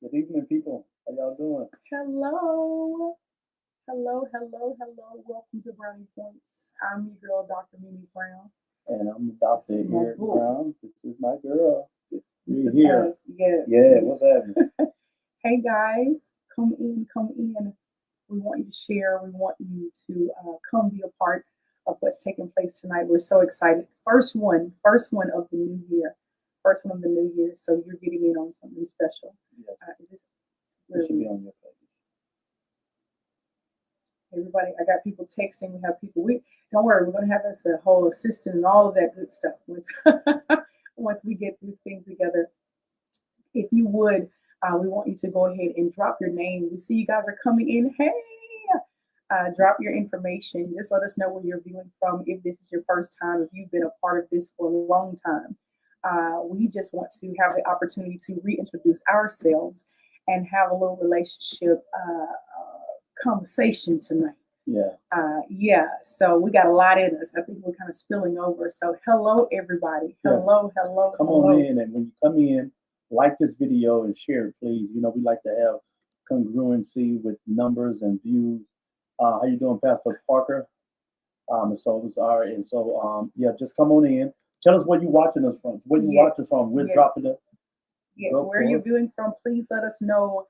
Good evening, people. How y'all doing? Hello. Hello. Welcome to Brownie Points. I'm your girl, Dr. Mimi Brown. And I'm This Dr. is my Eric boo. Brown. This is my girl. This We're is here. us. Yes. Yeah, what's happening? Hey guys, come in. We want you to share. We want you to come be a part of what's taking place tonight. We're so excited. First one of the new year. First one of the new year. So you're getting in on something special. Yes, Is this it should be really on your page. everybody? I got people texting. We have people. We don't worry. We're gonna have us a whole assistant and all of that good stuff once once we get this thing together. If you would, we want you to go ahead and drop your name. We see you guys are coming in. Hey, drop your information. Just let us know where you're viewing from. If this is your first time, if you've been a part of this for a long time, we just want to have the opportunity to reintroduce ourselves and have a little relationship conversation tonight. Yeah. Yeah, so we got a lot in us. I think we're kind of spilling over. So, hello, everybody. Yeah. Come on Hello. in, and when you come in, like this video and share it, please. We like to have congruency with numbers and views. How you doing, Pastor Parker? So it's all right. And so, yeah, just come on in. Tell us where you watching us from. Where you watching Yes, from? We're dropping yes. it. Yes, Go where for you're it. viewing from, please let us know.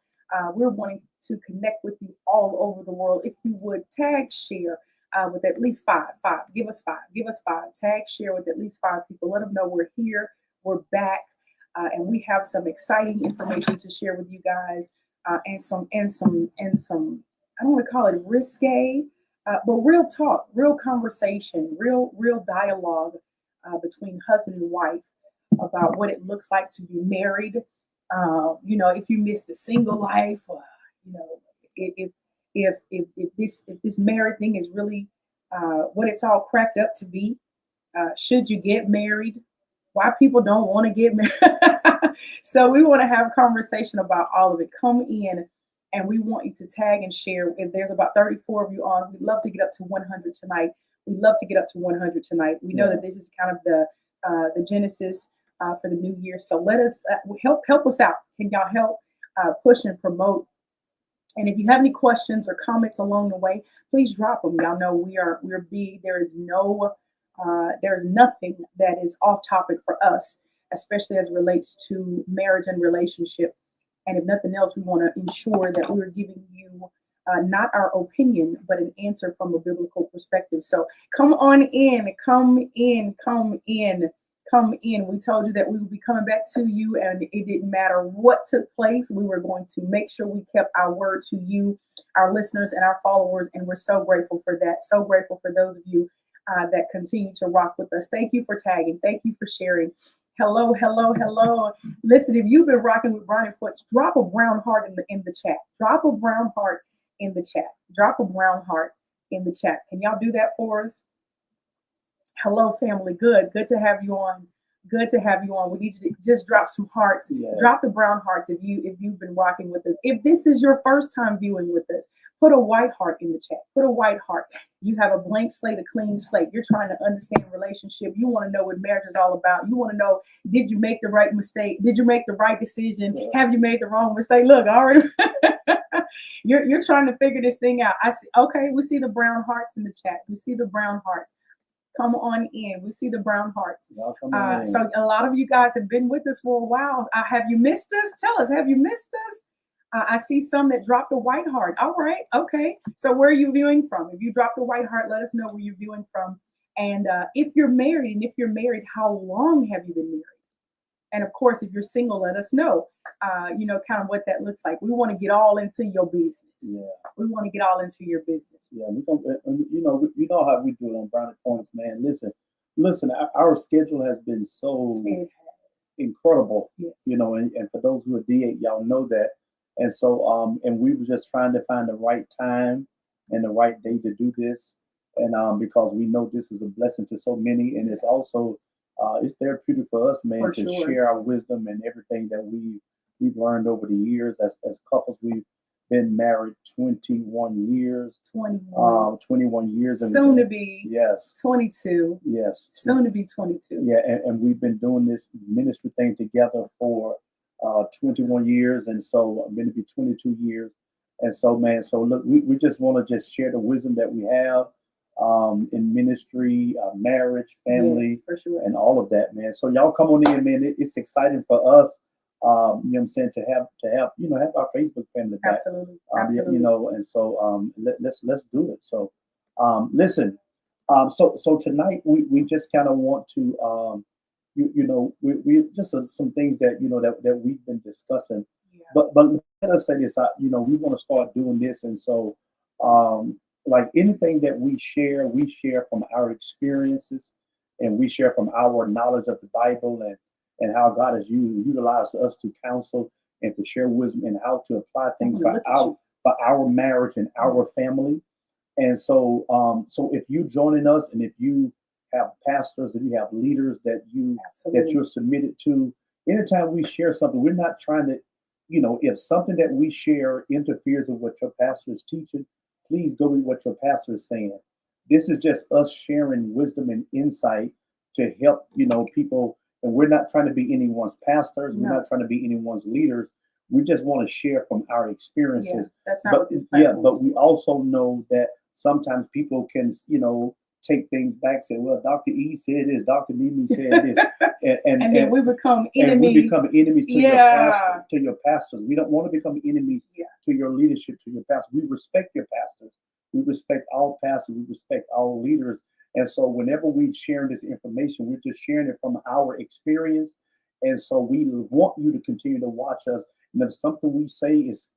We're wanting to connect with you all over the world. If you would tag share with at least five, give us five. Tag share with at least five people. Let them know we're here, we're back, and we have some exciting information to share with you guys, and some. I don't want to call it risque, but real talk, real conversation, real dialogue between husband and wife about what it looks like to be married. If you miss the single life, you know, if if this married thing is really what it's all cracked up to be, should you get married? Why people don't want to get married? So we want to have a conversation about all of it. Come in, and we want you to tag and share. If there's about 34 of you on, we'd love to get up to 100 tonight. We'd love to get up to 100 tonight. We know Yeah. that this is kind of the genesis for the new year. So let us help us out. Can y'all help push and promote? And if you have any questions or comments along the way, please drop them. Y'all know we're big. There is nothing that is off topic for us, especially as it relates to marriage and relationship. And if nothing else, we want to ensure that we're giving you not our opinion, but an answer from a biblical perspective. So come on in, come in. We told you that we would be coming back to you, and it didn't matter what took place. We were going to make sure we kept our word to you, our listeners, and our followers. And we're so grateful for that. So grateful for those of you that continue to rock with us. Thank you for tagging. Thank you for sharing. Hello. Listen, if you've been rocking with Brownie Points, drop a brown heart in the chat. Drop a brown heart in the chat. Drop a brown heart in the chat. Can y'all do that for us? Hello, family. Good to have you on. Good to have you on. We need you to just drop some hearts. Yeah. Drop the brown hearts if you've been rocking with us. If this is your first time viewing with us, put a white heart in the chat. Put a white heart. You have a blank slate, a clean slate. You're trying to understand relationship. You want to know what marriage is all about. You want to know, did you make the right mistake? Did you make the right decision? Yeah. Have you made the wrong mistake? Look, already you're trying to figure this thing out. I see. Okay, we see the brown hearts in the chat. We see the brown hearts. Come on in. We see the brown hearts. Y'all come on in. So a lot of you guys have been with us for a while. Have you missed us? Tell us. Have you missed us? I see some that dropped a white heart. All right. Okay. So where are you viewing from? If you dropped a white heart, let us know where you're viewing from. And if you're married, how long have you been married? And of course, if you're single, let us know, kind of what that looks like. We want to get all into your business. Yeah. We want to get all into your business. Yeah, we don't. You know how we do it on Brownie Points, man. Listen. Our schedule has been so It has. incredible. Yes. And for those who are D8, y'all know that. And so, and we were just trying to find the right time and the right day to do this, and because we know this is a blessing to so many, and it's also it's therapeutic for us, man, For to sure. share our wisdom and everything that we've learned over the years as couples. We've been married 21 years. 21 years. And Soon to be yes, 22. yes, Soon to be 22. yeah, and we've been doing this ministry thing together for 21 years, and so I'm going to be 22 years. And so, man, so look, we just want to just share the wisdom that we have in ministry, marriage, Yes, family, for sure. and all of that, man. So y'all come on in, man. It's exciting for us. You know what I'm saying, to have have our Facebook family back. Absolutely. You Absolutely. know, and so let's do it. So listen, so tonight we just kind of want to we just some things that that we've been discussing, Yeah. but let us say this, we want to start doing this, and so like anything that we share from our experiences, and we share from our knowledge of the Bible, and how God has utilized us to counsel and to share wisdom and how to apply things Look at you. for our marriage and our family. And so, so if you're joining us, and if you have pastors, if you have leaders that Absolutely. you're submitted to, anytime we share something, we're not trying to, if something that we share interferes with what your pastor is teaching, please go with what your pastor is saying. This is just us sharing wisdom and insight to help, people. And we're not trying to be anyone's pastors. We're No. not trying to be anyone's leaders. We just want to share from our Yeah. experiences. That's not But what this yeah, platform but is we for. also know that sometimes people can, take things back, say, well, Dr. E said this, Dr. Mimi said this, And then we become and we enemy. become enemies to your Yeah. pastor, to your pastors. We don't want to become enemies Yeah. to your leadership, to your pastor. We respect your pastors. We respect all pastors. We respect all leaders. And so whenever we share this information, we're just sharing it from our experience. And so we want you to continue to watch us. And if something we say is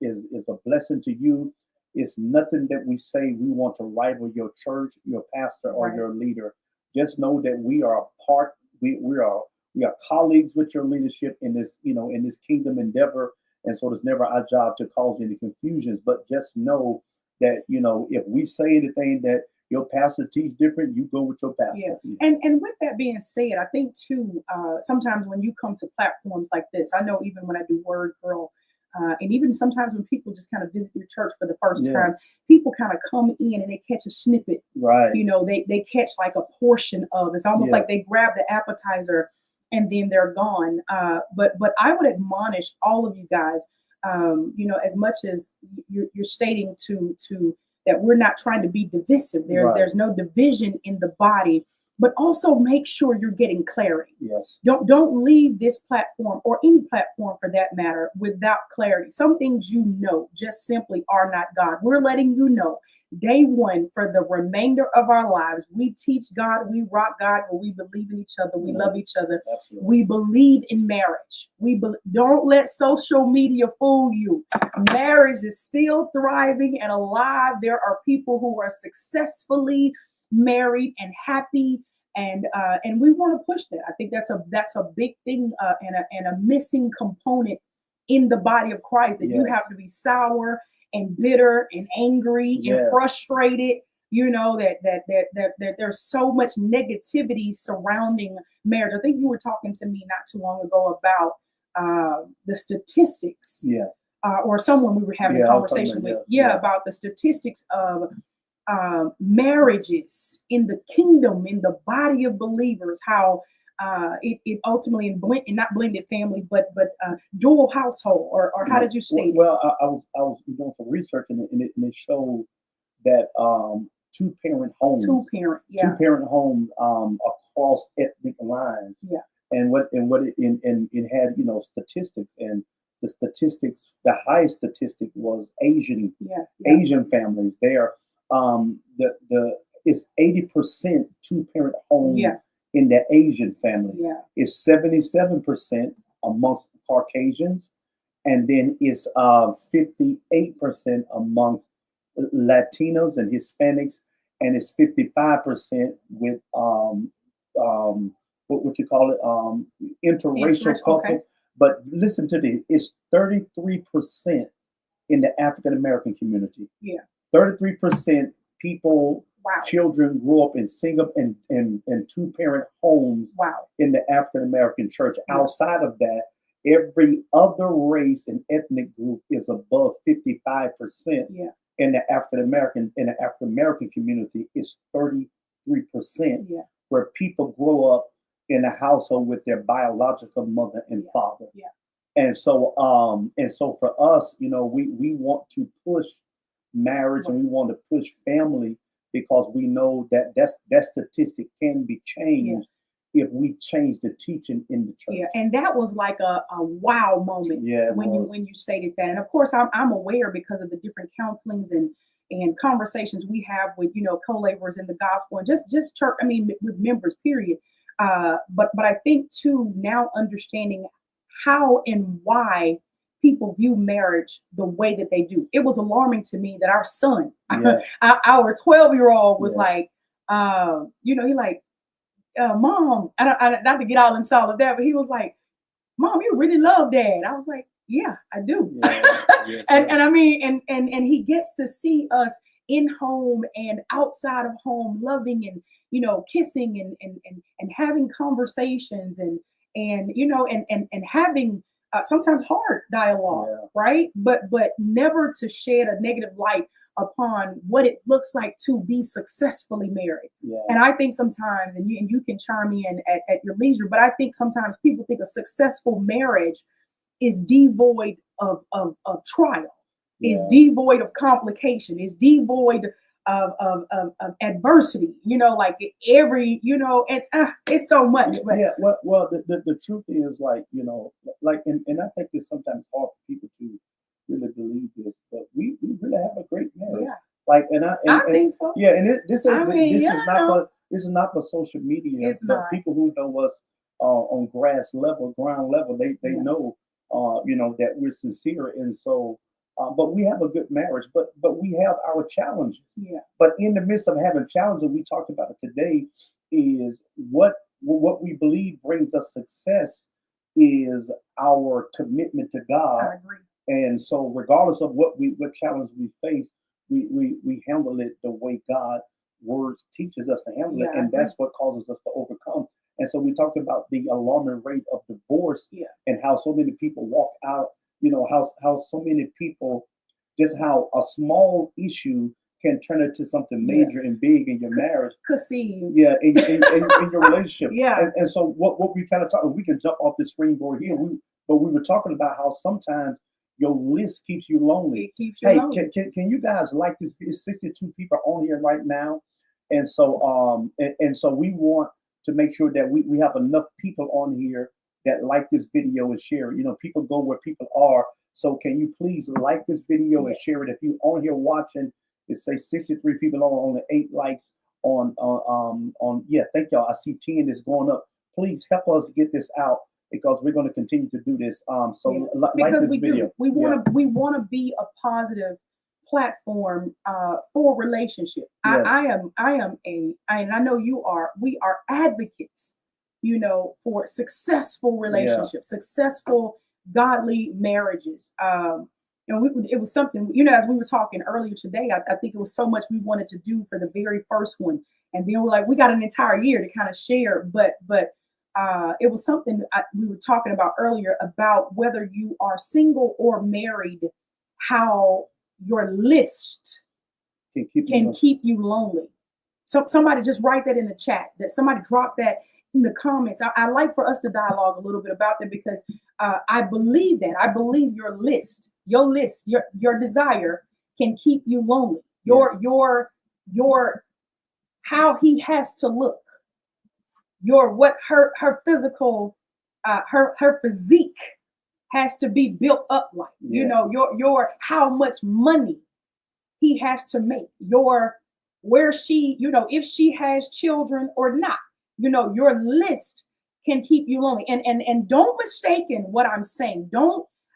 a blessing to you, it's nothing that we say we want to rival your church, your pastor, or Right. your leader. Just know that we are a part. We are colleagues with your leadership in this, in this kingdom endeavor. And so it's never our job to cause any confusions. But just know that, if we say anything that your pastor teach different, you go with your pastor. Yeah. And with that being said, I think too, sometimes when you come to platforms like this, I know even when I do Word Girl, and even sometimes when people just kind of visit your church for the first Yeah. time, people kind of come in and they catch a snippet. Right. They catch like a portion of. It's almost Yeah. like they grab the appetizer and then they're gone. But I would admonish all of you guys, as much as you're stating to that we're not trying to be divisive. Right. There's no division in the body, but also make sure you're getting clarity. Yes. Don't leave this platform or any platform for that matter without clarity. Some things just simply are not God. We're letting you know day one for the remainder of our lives. We teach God, we rock God, but we believe in each other, we love each other. Absolutely. We believe in marriage. Don't let social media fool you. Marriage is still thriving and alive. There are people who are successfully married and happy, and we want to push that. I think that's a big thing, and a missing component in the body of Christ, that you Yes. have to be sour and bitter and angry and Yes. frustrated. That there's so much negativity surrounding marriage. I think you were talking to me not too long ago about the statistics. Yeah. Or someone we were having a Yeah, I was talking conversation about- with, yeah. about the statistics of marriages in the kingdom, in the body of believers, how it ultimately in not blended family, but dual household, or how did you state it? Well, I was doing some research, and it showed that two parent homes, Yeah, two-parent home across ethnic lines. yeah, And it had statistics, and the highest statistic was yeah, Asian families. There, the it's 80% two-parent home yeah, in the Asian family. yeah, It's 77% amongst Caucasians, and then it's 58% amongst Latinos and Hispanics, and it's 55% with what you call it, interracial couple. okay. But listen to this: it's 33% in the African American community. Yeah. 33% people, Wow. children grow up in single and two-parent homes Wow. in the African American church. Yeah. Outside of that, every other race and ethnic group is above 55%. Yeah. In the African American community is 33%, Yeah. where people grow up in a household with their biological mother and Yeah. father. Yeah. And so for us, we want to push marriage Right. and we want to push family because we know that statistic can be Yeah. changed if we change the teaching in the Yeah, church. and that was like a wow moment Yeah, it when you was. when you stated that. And of course, I'm aware because of the different counselings and conversations we have with co-laborers in the gospel and just church. I mean, with members, period. But I think too now understanding how and why people view marriage the way that they do. It was alarming to me that our son, Yeah, our 12-year-old, was yeah, like, he like Mom, not to get all into all of that, but he was like, Mom, you really love Dad. I was like, yeah, I do. yeah, yes, And I mean, and he gets to see us in home and outside of home, loving and kissing and having conversations and having sometimes hard dialogue, yeah, right? But never to shed a negative light upon what it looks like to be successfully married. yeah, And I think sometimes, and you can chime in at your leisure, but I think sometimes people think a successful marriage is devoid of trial, is yeah. devoid of complication, is devoid of adversity, like every, and it's so much. But Yeah, well, the truth is, like, and I think it's sometimes hard for people to really believe this, but we really have a great marriage. yeah, Like, and I I and think so. yeah, and this is I mean, this is not for social media, it's but not. people who know us on ground level, they Yeah, know, that we're sincere, and so. But we have a good marriage, but we have our challenges. yeah, But in the midst of having challenges, we talked about it today, is what we believe brings us success is our commitment to God. I agree. And so regardless of what challenge we face, we handle it the way God words teaches us to handle it, Yeah, I and agree. that's what causes us to overcome. And so we talked about the alarming rate of divorce Yeah, and how so many people walk out, how so many people, just how a small issue can turn into something yeah. major and big in your marriage. Conceive. Yeah, in your relationship. Yeah, And so what we kind of talk, we can jump off the springboard here. yeah. But we were talking about how sometimes your list keeps you lonely. It keeps you Hey, lonely. can you guys, like this? There's 62 people on here right now, and so and so we want to make sure that we have enough people on here that like this video and share it. People go where people are. So can you please like this video and Yes. share it? If you on here watching, it says 63 people on, only 8 likes on. Yeah, thank y'all. I see 10 is going up. Please help us get this out because we're going to continue to do this. Yeah, Like because this we video. do. We Yeah. want to be a positive platform for relationship. Yes. And I know you are. We are advocates, for successful Yeah. relationships, successful godly marriages. It was something, as we were talking earlier today. I think it was so much we wanted to do for the very first one, and then we're like, we got an entire year to kind of share. But it was something we were talking about earlier about whether you are single or married, how your list can keep you lonely. So somebody just write that in the chat. That somebody drop that in the comments. I like for us to dialogue a little bit about that because I believe that. I believe your list, your desire can keep you lonely. Yes. Your how he has to look, what her physical, her physique has to be built up like. Yeah. Your how much money he has to make, where she, if she has children or not. Your list can keep you lonely. And don't mistaken what I'm saying.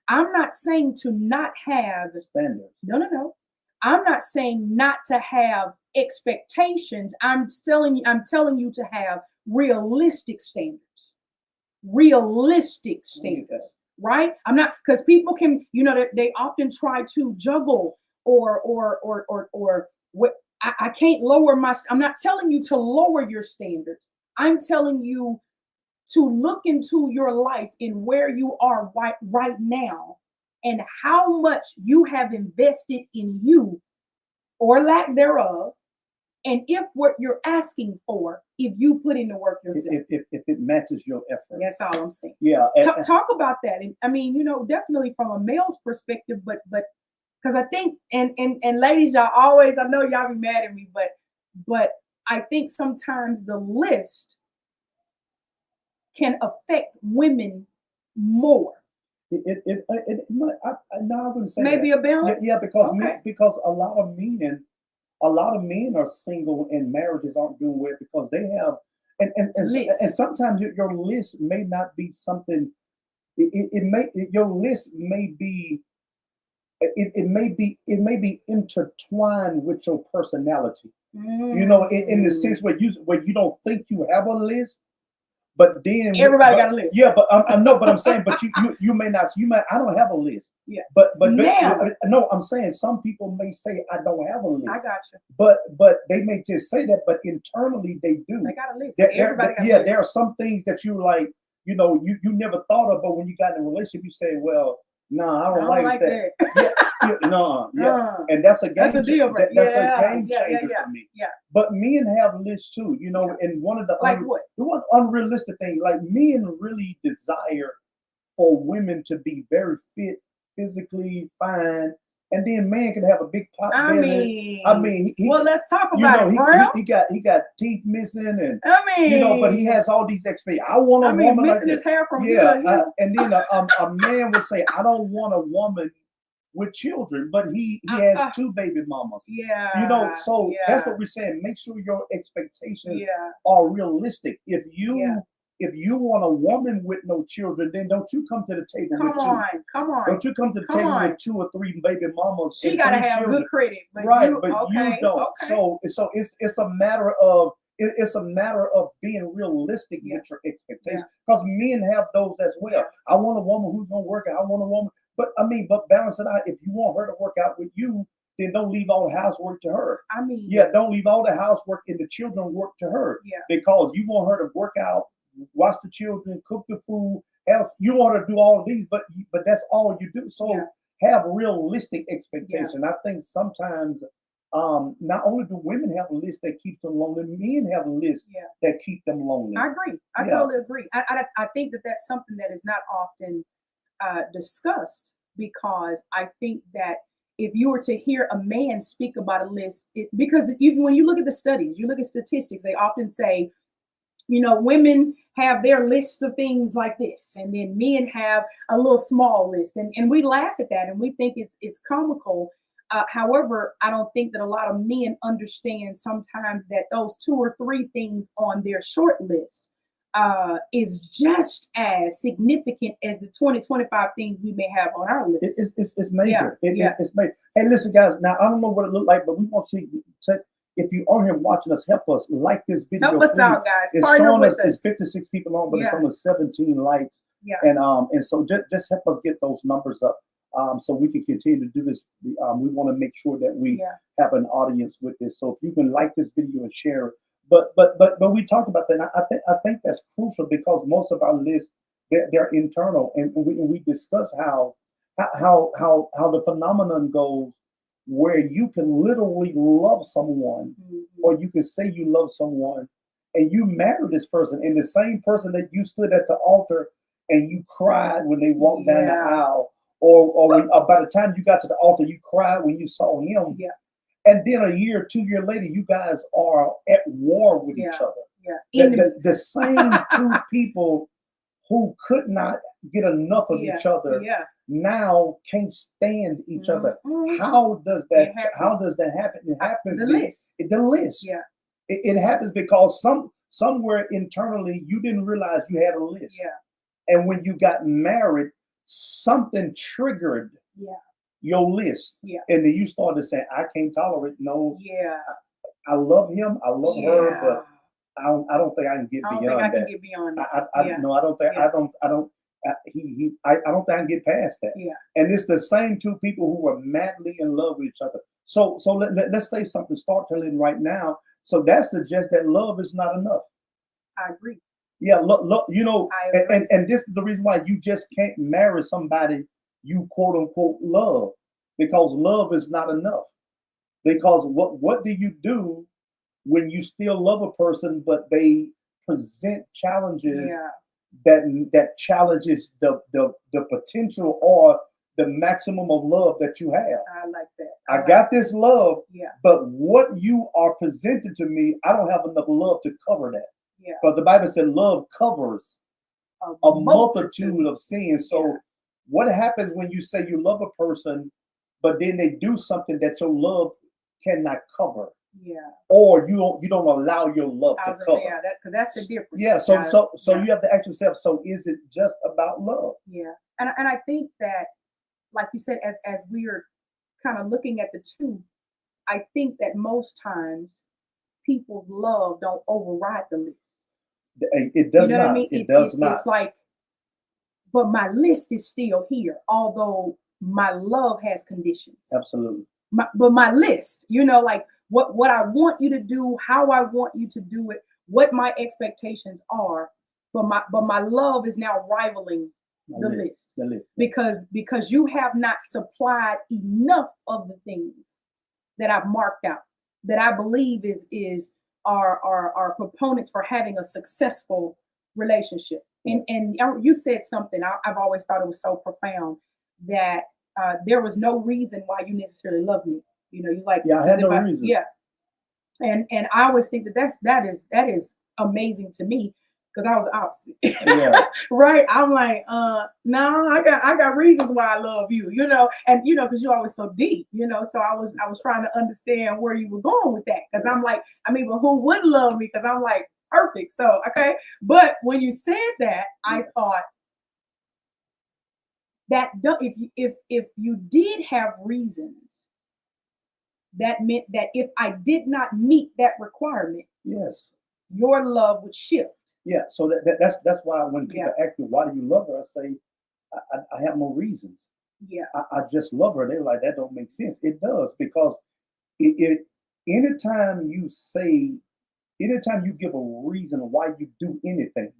I'm not saying to not have Standards. no. I'm not saying not to have expectations. I'm telling you to have realistic standards. Realistic standards, right? I'm not, because people can, they often try to juggle or what. I can't lower my. I'm not telling you to lower your standards. I'm telling you to look into your life in where you are right now and how much you have invested in you or lack thereof, and if what you're asking for, if you put in the work yourself. If it matches your effort. That's all I'm saying. Yeah. Talk about that. And I mean, definitely from a male's perspective, but because I think and ladies, y'all always, I know y'all be mad at me, but I think sometimes the list can affect women more. No, I wouldn't say Maybe that. a balance. Yeah, because Okay. because a lot of men are single and marriages aren't doing well because they have and sometimes your list may not be something. Your list may be it may be intertwined with your personality. In the sense where you don't think you have a list, but then everybody got a list. Yeah, but I know, but I'm saying, but you may not. I don't have a list. Yeah. But now, no, I'm saying some people may say I don't have a list. I got you. But they may just say that, but internally they do. They got a list. Everybody got a list. There are some things that you like. You never thought of, but when you got in a relationship, you say, well, nah, I don't like that. And that's a game. That's a deal breaker. That's a game changer for me. Yeah. But men have lists too, and one of the one unrealistic thing, like men really desire for women to be very fit, physically fine, and then man can have a big pot belly. Well, let's talk about it, bro. He got teeth missing, and but he has all these expectations. I want a woman missing like his hair from here to here. And then a man would say, I don't want a woman with children, but he has 2 baby mamas. Yeah. So that's what we're saying. Make sure your expectations are realistic. If you want a woman with no children, then don't you come to the table with 2. Come on. Don't you come to the table with 2 or 3 baby mamas? She gotta have children. good credit, but you don't. Okay. So it's a matter of being realistic with your expectations, because men have those as well. I want a woman who's gonna work out. I want a woman, but balance it out. If you want her to work out with you, then don't leave all the housework to her. Don't leave all the housework and the children work to her. Because you want her to work out, watch the children, cook the food. Else you want her to do all of these, but that's all you do. So have realistic expectation. I think sometimes not only do women have a list that keeps them lonely, men have a list that keep them lonely. I agree. I totally agree. I think that's something that is not often discussed, because I think that if you were to hear a man speak about a list, because when you look at the studies, you look at statistics, they often say, women have their list of things like this, and then men have a little small list, and we laugh at that and we think it's comical. However, I don't think that a lot of men understand sometimes that those 2 or 3 things on their short list is just as significant as the 20-25 things we may have on our list. It's major. It's major. Hey, listen, guys. Now I don't know what it looked like, but we want you to. If you're on here watching us, help us like this video. Help us out, guys. It's showing us it's 56 people on, but it's only 17 likes. And so just help us get those numbers up. So we can continue to do this. We want to make sure that we have an audience with this. So if you can like this video and share it. But we talked about that. I think that's crucial, because most of our lists they're internal, and we discuss how the phenomenon goes, where you can literally love someone, or you can say you love someone, and you marry this person, and the same person that you stood at the altar and you cried when they walked down the aisle, or by the time you got to the altar, you cried when you saw him. And then a year, 2 years later, you guys are at war with each other. The same 2 people who could not get enough of each other now can't stand each other. How does that happen? It happens. The list. It happens because somewhere internally you didn't realize you had a list. And when you got married, something triggered your list. And then you started saying, I can't tolerate I love him, I love her, but I don't think I can get beyond that. I don't think I don't think I can get past that. And it's the same 2 people who are madly in love with each other. So let's say something, start telling right now. So that suggests that love is not enough. I agree. Look, and this is the reason why you just can't marry somebody you quote unquote love, because love is not enough. Because what do you do when you still love a person, but they present challenges Yeah. that challenges the potential or the maximum of love that you have. I like that. I like got that. this love, Yeah. but what you are presenting to me, I don't have enough love to cover that. Yeah. Because the Bible said love covers a multitude of sins. So Yeah. what happens when you say you love a person, but then they do something that your love cannot cover? Yeah. Or you don't allow your love to cover. Yeah, because that's the difference. Yeah, so Yeah. you have to ask yourself, so is it just about love? Yeah. And I think that, like you said, as we're kind of looking at the two, I think that most times people's love don't override the list. It does You know what I not. mean? It does not. It's like, but my list is still here, although my love has conditions. Absolutely. But my list, like what I want you to do, how I want you to do it, what my expectations are, but my love is now rivaling the list. Because you have not supplied enough of the things that I've marked out, that I believe are proponents for having a successful relationship. And you said something I've always thought it was so profound, that there was no reason why you necessarily love me. You're like, yeah, I had no reason. Yeah. And I always think that is amazing to me, because I was the opposite. Yeah. Right. I'm like, no, I got reasons why I love you, and because you're always so deep, so I was trying to understand where you were going with that. Because I'm like, well, who would love me? Because I'm like perfect. So okay. But when you said that, I thought that if you did have reasons, that meant that if I did not meet that requirement, yes, your love would shift. Yeah, so that's why when people ask me, why do you love her, I say, I have no reasons. Yeah, I just love her. They're like, that don't make sense. It does, because anytime you give a reason why you do anything,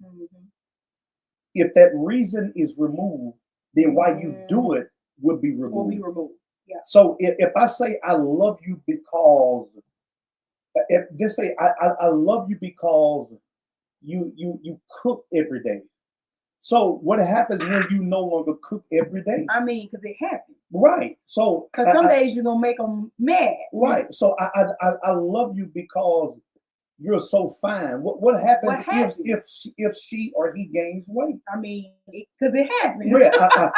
if that reason is removed, then why you do it will be removed. Yeah. So if I say I love you because, just say I love you because you cook every day. So what happens when you no longer cook every day? Because it happens. Right. So because some days you're gonna make them mad. Right. So I love you because you're so fine. What happens if she or he gains weight? Because it happens. Yeah,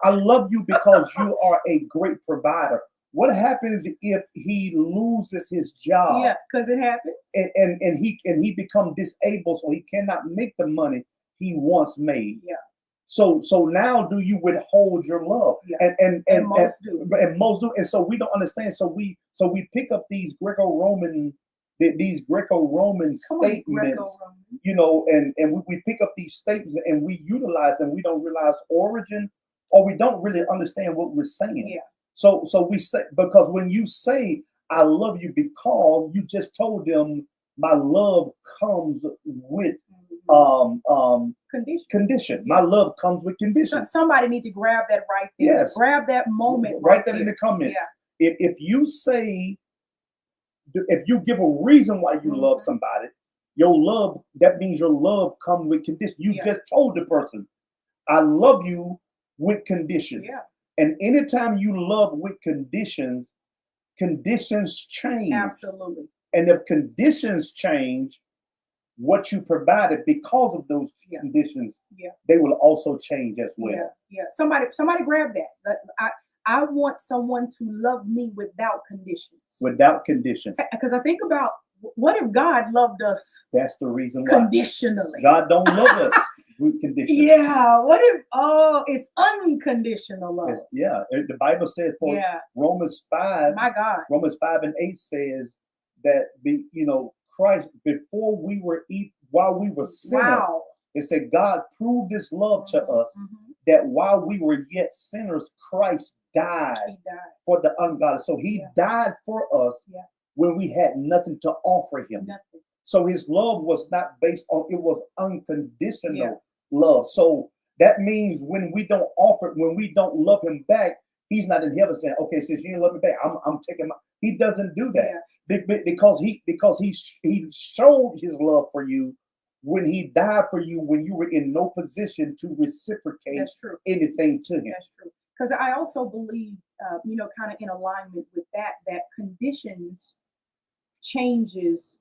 I love you because you are a great provider. What happens if he loses his job? Yeah, because it happens. And he become disabled, so he cannot make the money he once made. Yeah. So now do you withhold your love? Yeah. And most do. And most do. And so we don't understand. So we pick up these Greco-Roman statements, and we pick up these statements and we utilize them. We don't realize origin, or we don't really understand what we're saying. Yeah. So we say, because when you say I love you, because you just told them my love comes with condition. My love comes with conditions. Somebody need to grab that right there. Yes. Grab that moment. Write that in the comments. Yeah. If you say, if you give a reason why you love somebody, that means your love comes with conditions. You just told the person, I love you with conditions. Yeah. And anytime you love with conditions change. Absolutely. And if conditions change, what you provided because of those conditions, they will also change as well. Yeah. Somebody grab that. I want someone to love me without conditions. Without conditions. Because I think about, what if God loved us? That's the reason why. Conditionally. God don't love us with conditions. Yeah. What if? Oh, it's unconditional love. The Bible says for Romans 5. My God. Romans 5:8 says that Christ, before we were while we were sinners, it said God proved His love to us, that while we were yet sinners, Christ died for the ungodly. So He died for us when we had nothing to offer Him. Nothing. So His love was not based on, it was unconditional love. So that means when we don't love Him back, He's not in heaven saying, okay, since you didn't love me back, I'm taking my. He doesn't do that. He showed his love for you when he died for you when you were in no position to reciprocate That's true. anything to him. That's true. Because I also believe, kind of in alignment with that conditions changes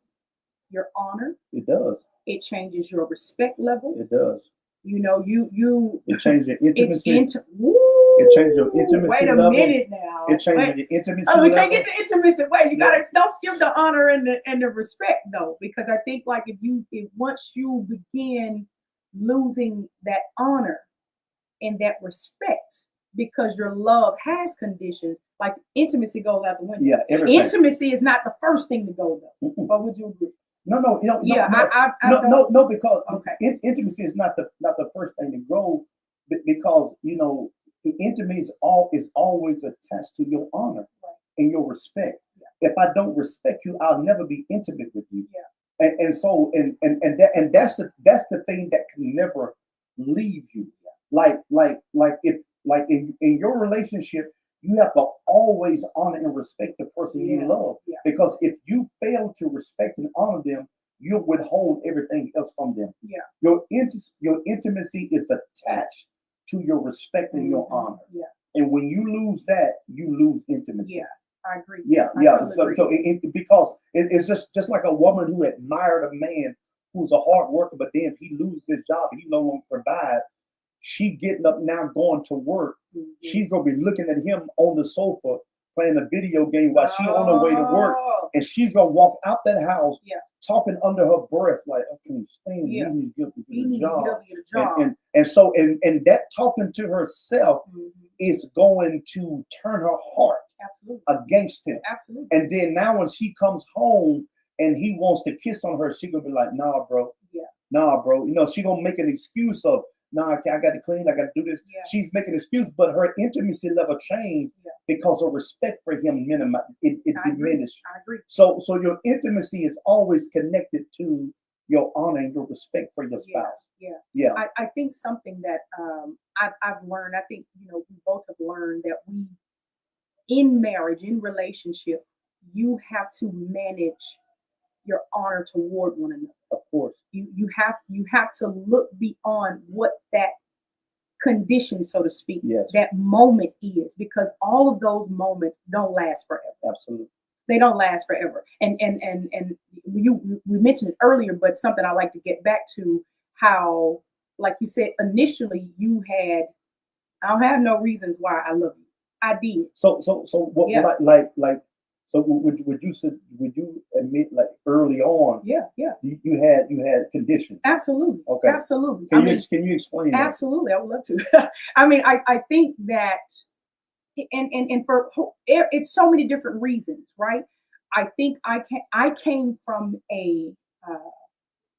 your honor. It does. It changes your respect level. It does. You. It changes your intimacy. It changes your intimacy Wait a level. minute now. It changes your intimacy Oh, we level. can't get the intimacy. Wait, you gotta don't skip the honor and the respect though, because I think like if once you begin losing that honor and that respect because your love has conditions, like intimacy goes out the window. Yeah, everything. Intimacy is not the first thing to go though. Or would you agree? No, Yeah, no, because okay. Intimacy is not the first thing to go, because intimacy is always attached to your honor and your respect. Yeah. If I don't respect you, I'll never be intimate with you. Yeah. That's the thing that can never leave you. Yeah. Like in your relationship, you have to always honor and respect the person you love. Yeah. Because if you fail to respect and honor them, you'll withhold everything else from them. Yeah. Your intimacy is attached to your respect and your honor. Yeah. And when you lose that, you lose intimacy. Yeah, I agree. Yeah, Totally agree. Because it's just like a woman who admired a man who's a hard worker, but then if he loses his job, he no longer provides. She getting up now going to work. Mm-hmm. She's gonna be looking at him on the sofa playing a video game while she on her way to work, and she's gonna walk out that house talking under her breath like, "I can't stand you. You need to get a job." And so that talking to herself is going to turn her heart against him. Absolutely. And then now when she comes home and he wants to kiss on her, she gonna be like, "Nah, bro. Yeah. Nah, bro." She gonna make an excuse of, "Nah, I got to clean. I got to do this." Yeah. She's making an excuse, but her intimacy level changed because her respect for him minimized. It diminished. I agree. So your intimacy is always connected to your honor and your respect for your spouse. Yeah. I think something that I've learned. I think we both have learned that in marriage, in relationship, you have to manage your honor toward one another. Of course. You have to look beyond what that condition, so to speak, that moment is, because all of those moments don't last forever. Absolutely. They don't last forever. And we mentioned it earlier, but something I like to get back to, how, like you said, initially you had, I don't have no reasons why I love you. I did. So what so would you admit, like, early on? Yeah. You had conditions. Absolutely. Okay. Absolutely. Can you explain that? Absolutely, I would love to. I mean, I think that, and for it's so many different reasons, right? I think I came from a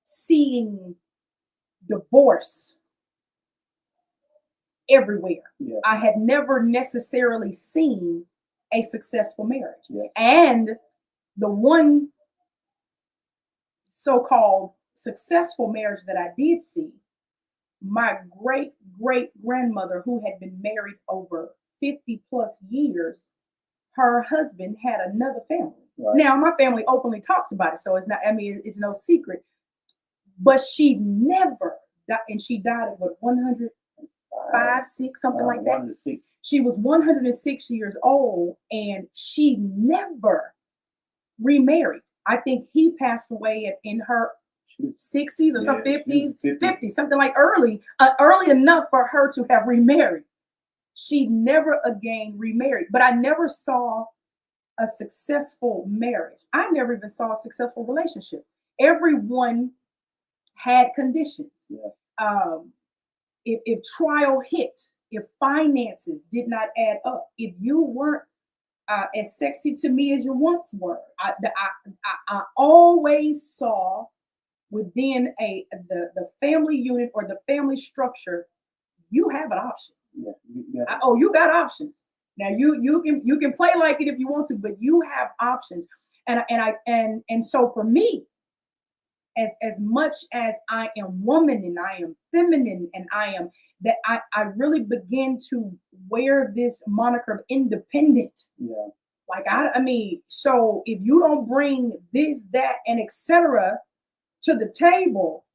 seeing divorce everywhere. Yeah. I had never necessarily seen a successful marriage. Yes. And the one so-called successful marriage that I did see, my great-great-grandmother, who had been married over 50 plus years, her husband had another family. Right. Now, my family openly talks about it, so it's not, it's no secret. But she never died, and she died at what, 105, 6, something like that. 106. She was 106 years old, and she never remarried. I think he passed away in her 60s or some 50s, 50, something like early enough for her to have remarried. She never again remarried, but I never saw a successful marriage. I never even saw a successful relationship. Everyone had conditions. Yeah. If trial hit, if finances did not add up, if you weren't as sexy to me as you once were, I always saw within the family unit or the family structure, you have an option. Yeah. You got options. Now you can play like it if you want to, but you have options. And so for me, as much as I am woman and I am feminine and I really begin to wear this moniker of independent. Yeah. Like I mean, so if you don't bring this, that, and etc. to the table,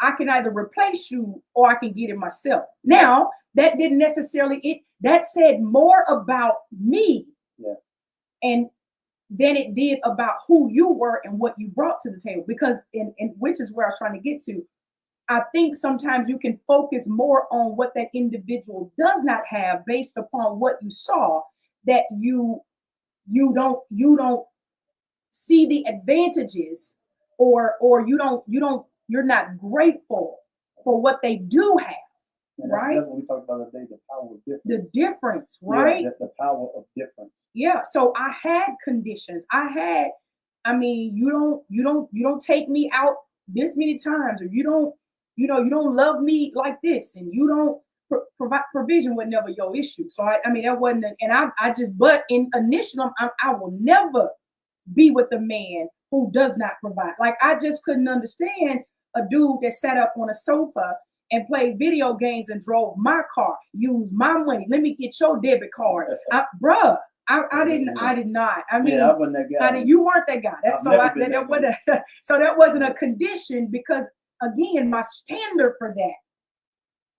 I can either replace you or I can get it myself. Now, that didn't necessarily that said more about me Yeah. and than it did about who you were and what you brought to the table. Because and which is where I was trying to get to. I think sometimes you can focus more on what that individual does not have based upon what you saw, that you don't see the advantages, or you're not grateful for what they do have. And Right? that's what we talked about the other day, the power of difference. The difference, Yeah, right? the power of difference. Yeah. So I had conditions. I mean, you don't take me out this many times, or you don't love me like this, and you don't provide provision was never your issue. So I mean that wasn't, and I just, but in initial, I will never be with a man who does not provide. Like I just couldn't understand a dude that sat up on a sofa and played video games and drove my car, used my money. Let me get your debit card, bruh. I did not. I mean, yeah, I wasn't that guy. you weren't that guy. That's so that wasn't so that wasn't a condition, because again, my standard for that,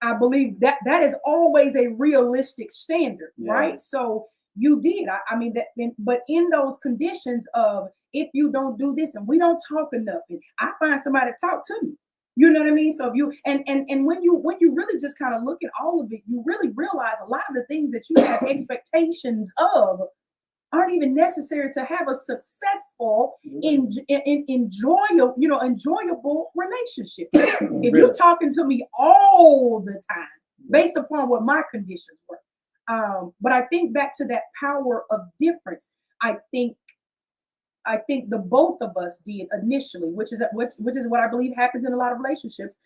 I believe that is always a realistic standard, Yeah. right? So you did. I mean that, but in those conditions of, if you don't do this and we don't talk enough, and I find somebody to talk to me, you know what I mean? So if you and when you really just kind of look at all of it, you really realize a lot of the things that you have expectations of aren't even necessary to have a successful, enjoyable relationship. If Really? you're talking to me all the time based upon what my conditions were. But I think back to that power of difference. I think the both of us did initially, which is what I believe happens in a lot of relationships,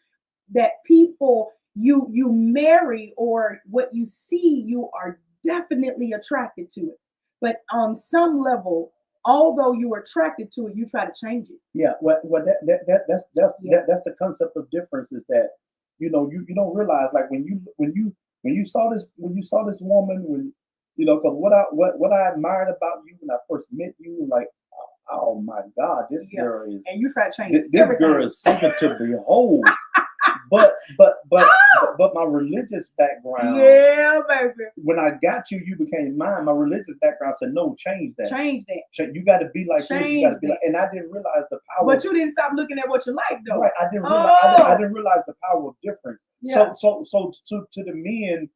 that people you marry, or what you see, you are definitely attracted to it. But on some level, although you are attracted to it, you try to change it. Yeah, that's the concept of difference, is that you don't realize, like when you saw this woman, when because what I admired about you when I first met you, like, oh my God, this girl is, and you try to change this girl is something to behold. But my religious background, yeah, baby. when I got you, you became mine. My religious background said, no, change that. You got to be like this. You got to be like, and I didn't realize the power. But you didn't stop looking at what you like, though. Right, I didn't realize the power of difference. Yeah. So to the men,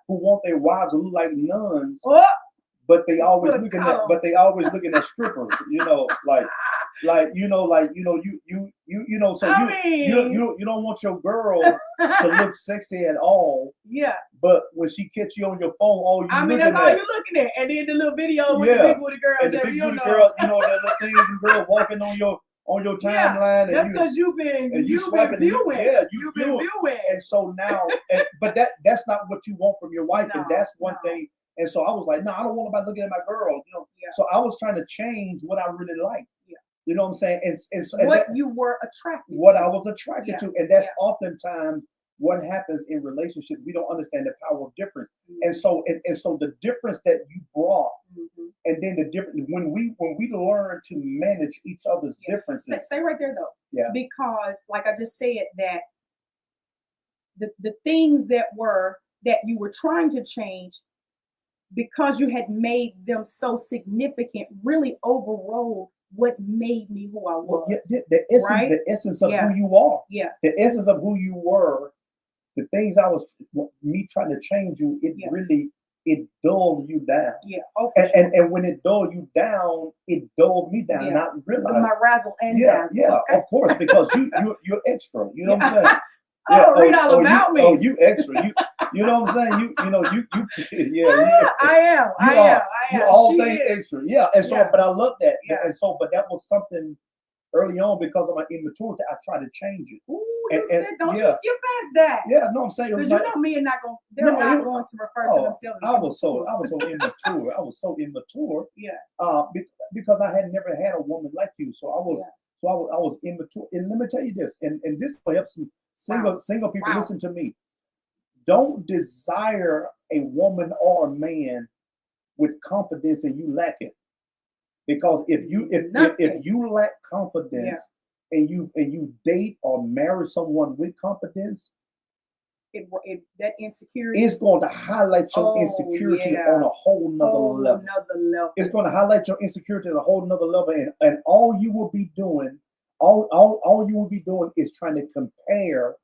who want their wives to look like nuns, but they always looking at strippers, so you don't want your girl to look sexy at all. Yeah. But when she catch you on your phone, all that's all you're looking at. And then the little video with the big booty girl. And the big booty girl, that little thing, girl walking on your timeline. That's because you've been viewing. You've been viewing. And so now, but that's not what you want from your wife, and that's one thing. And so I was like, no, I don't want nobody looking at my girl. So I was trying to change what I really like. Yeah. You know what I'm saying? And what you were attracted to. What I was attracted to. And that's oftentimes what happens in relationships. We don't understand the power of difference. Mm-hmm. And so the difference that you brought, and then the difference when we learn to manage each other's differences. Stay right there though. Yeah. Because like I just said, that the things that you were trying to change, because you had made them so significant, really overrode what made me who I was. The essence of who you are. Yeah. The essence of who you were, the things me trying to change you, it dulled you down. Yeah. And when it dulled you down, it dulled me down. Not realizing my razzle and dazzle. Yeah, okay. Of course, because you're extra. You know what I'm saying? Read all about me. Oh, you extra. You know what I'm saying? You I am. You all things extra. Yeah. And so, but I love that. Yeah. And so, but that was something early on, because of my immaturity, I tried to change it. Ooh, don't you skip past that. Yeah, no, I'm saying, because men are not going. They're not going to refer to themselves. I was so immature. I was so immature. Yeah. Because I had never had a woman like you, so I was immature. And let me tell you this, and this will help some single people. Listen to me. Don't desire a woman or a man with confidence and you lack it. Because if you lack confidence and you date or marry someone with confidence, that insecurity is going to highlight your insecurity on a whole nother level. It's going to highlight your insecurity on a whole nother level, and all you will be doing, all you will be doing is trying to compare,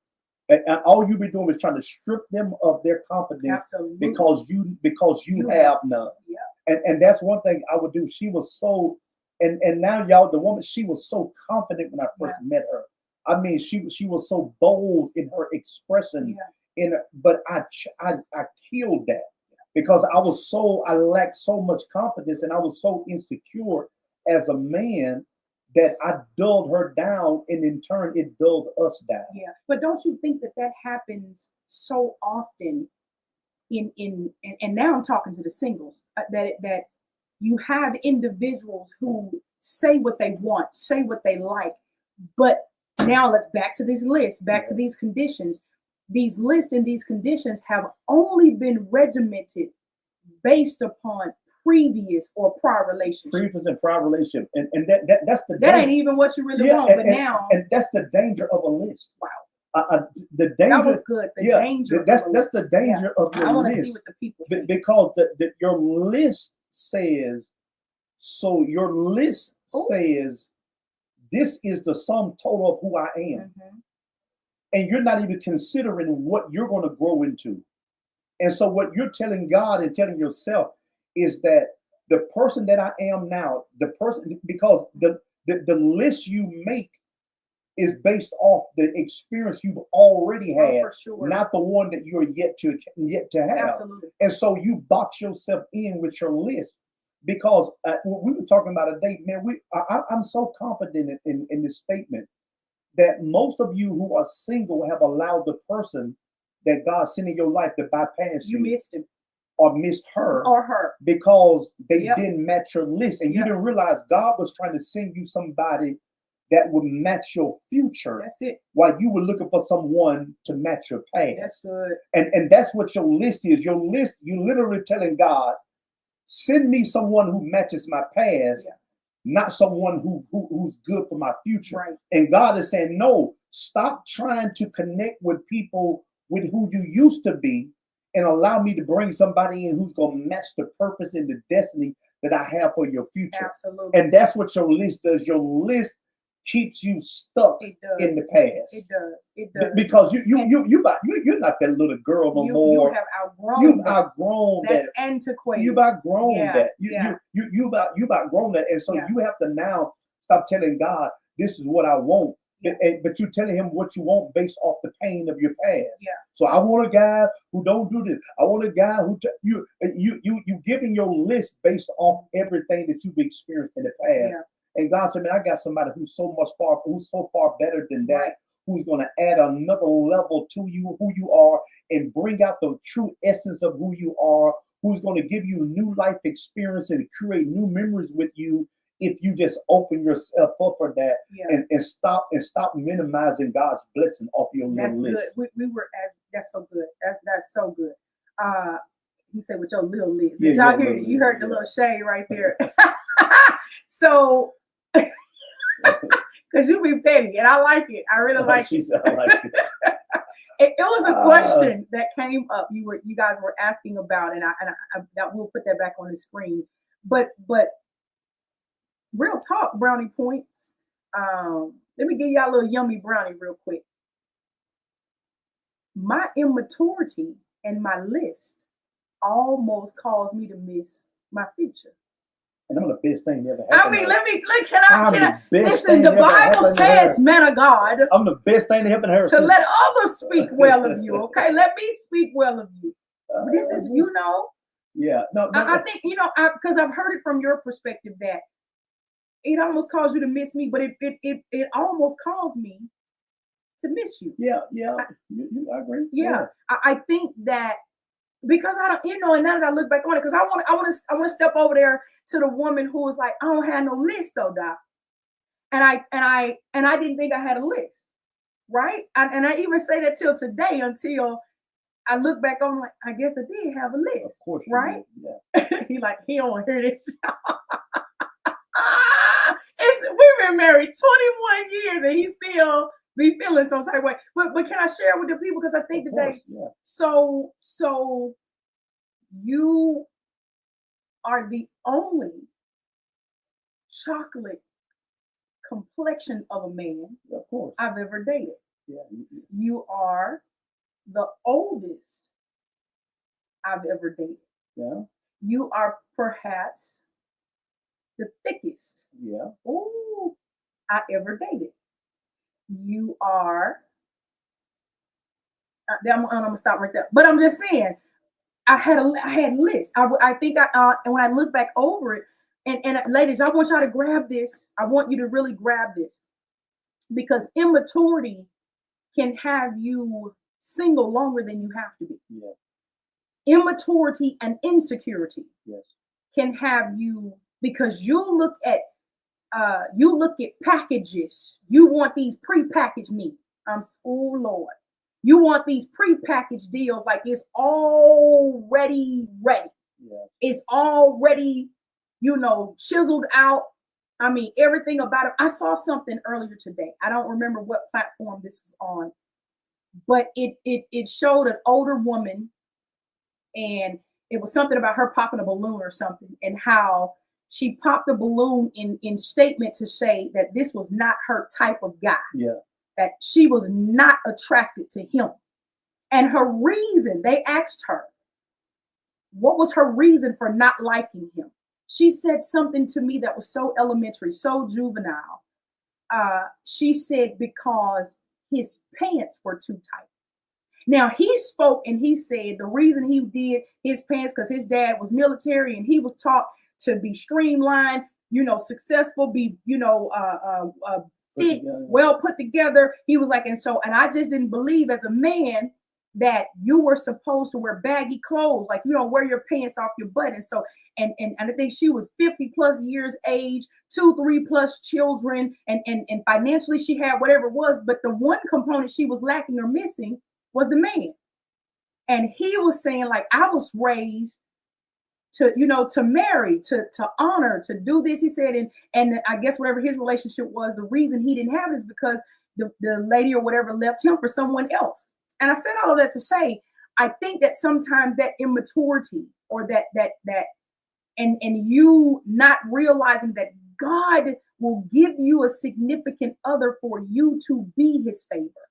and all you'll be doing is trying to strip them of their confidence. Absolutely. because you have none. Yeah. And that's one thing I would do. She was so, and now y'all, the woman, she was so confident when I first met her. I mean, she was so bold in her expression. But I killed that because I lacked so much confidence and I was so insecure as a man that I dulled her down, and in turn it dulled us down. Yeah, but don't you think that happens so often and now I'm talking to the singles, that you have individuals who say what they want, say what they like, but now let's back to this list, back to these conditions. These lists and these conditions have only been regimented based upon previous or prior relationships. Previous and prior relationship. And that's the that ain't even what you really want, but now. And that's the danger of a list. Wow. The danger. That was good. The danger. That's the danger of your list. I want to see what the people say. Because your list says, so your list says, this is the sum total of who I am. Mm-hmm. And you're not even considering what you're going to grow into. And so what you're telling God and telling yourself is that the person that I am now, because the list you make is based off the experience you've already had, for sure. Not the one that you're yet to have. Absolutely. And so you box yourself in with your list. Because what we were talking about today, man, I'm so confident in this statement that most of you who are single have allowed the person that God sent in your life to bypass you. You missed him. Or missed her. Or her. Because they didn't match your list. And you didn't realize God was trying to send you somebody that would match your future. That's it. While you were looking for someone to match your past. That's good. And that's what your list is. Your list, you literally telling God, send me someone who matches my past. Not someone who's good for my future. Right. And God is saying, no, stop trying to connect with people with who you used to be and allow me to bring somebody in who's going to match the purpose and the destiny that I have for your future. Absolutely. And that's what your list does. Your list keeps you stuck in the past. It does. Because you're not that little girl no more. You have outgrown. You've outgrown that. That's antiquated. You've outgrown that. You've outgrown that. And so you have to now stop telling God, this is what I want. But you're telling him what you want based off the pain of your past. So I want a guy who don't do this. I want a guy who you giving your list based off everything that you've experienced in the past. And God said, man, I got somebody who's so far better than that, who's going to add another level to you, who you are, and bring out the true essence of who you are, who's going to give you new life experience and create new memories with you if you just open yourself up for that and stop minimizing God's blessing off your little list. Good. That's so good. That's so good. He said with your little list. Yeah, y'all hear you heard the little shade right there. So because you be petty and I like it. I really like it. I like it. It was a question that came up. You guys were asking about, and I we'll put that back on the screen. But real talk, Brownie Points. Let me give y'all a little yummy brownie real quick. My immaturity and my list almost caused me to miss my future. And I'm the best thing that ever happened. I mean, listen, the Bible says, man of God. I'm the best thing that happened to her. To let others speak well of you, okay? Let me speak well of you. This is, Yeah. No, I think, because I've heard it from your perspective that it almost caused you to miss me, but it almost caused me to miss you. Yeah. I agree. Yeah. I think that because I don't, and now that I look back on it, because I want to step over there to the woman who was like, I don't have no list though, Doc. And I didn't think I had a list, right? And I even say that till today, until I look back on like, I guess I did have a Of list, course you right? did. Yeah. He like, he don't hear this. We've been married 21 years and he still be feeling some type of way. But can I share with the people, because I think Of that course. Yeah. so you are the only chocolate complexion of a man Of course. I've ever dated. Yeah. You are the oldest I've ever dated. Yeah. You are perhaps the thickest Yeah. ooh, I ever dated. You are, I'm gonna stop right there. But I'm just saying, I had lists. I think and when I look back over it, and ladies, I want y'all to grab this. I want you to really grab this, because immaturity can have you single longer than you have to be. Yeah. Immaturity and insecurity Yes. can have you, because you look at packages. You want these prepackaged meat. Oh Lord. You want these prepackaged deals like it's already ready. Yeah. It's already, chiseled out. I mean, everything about it. I saw something earlier today. I don't remember what platform this was on, but it showed an older woman, and it was something about her popping a balloon or something, and how she popped the balloon in statement to say that this was not her type of guy. Yeah. That she was not attracted to him. And her reason, they asked her, what was her reason for not liking him? She said something to me that was so elementary, so juvenile. She said, because his pants were too tight. Now, he spoke and he said the reason he did his pants, because his dad was military and he was taught to be streamlined, successful, be, fit, well put together. He was like, and I just didn't believe as a man that you were supposed to wear baggy clothes, like you don't wear your pants off your butt. And so, and I think she was 50 plus years age, 2-3 plus children, and financially she had whatever it was, but the one component she was lacking or missing was the man. And he was saying, like, I was raised to marry, to honor, to do this. He said, and I guess whatever his relationship was, the reason he didn't have it is because the lady or whatever left him for someone else. And I said all of that to say, I think that sometimes that immaturity, or that and you not realizing that God will give you a significant other for you to be his favor.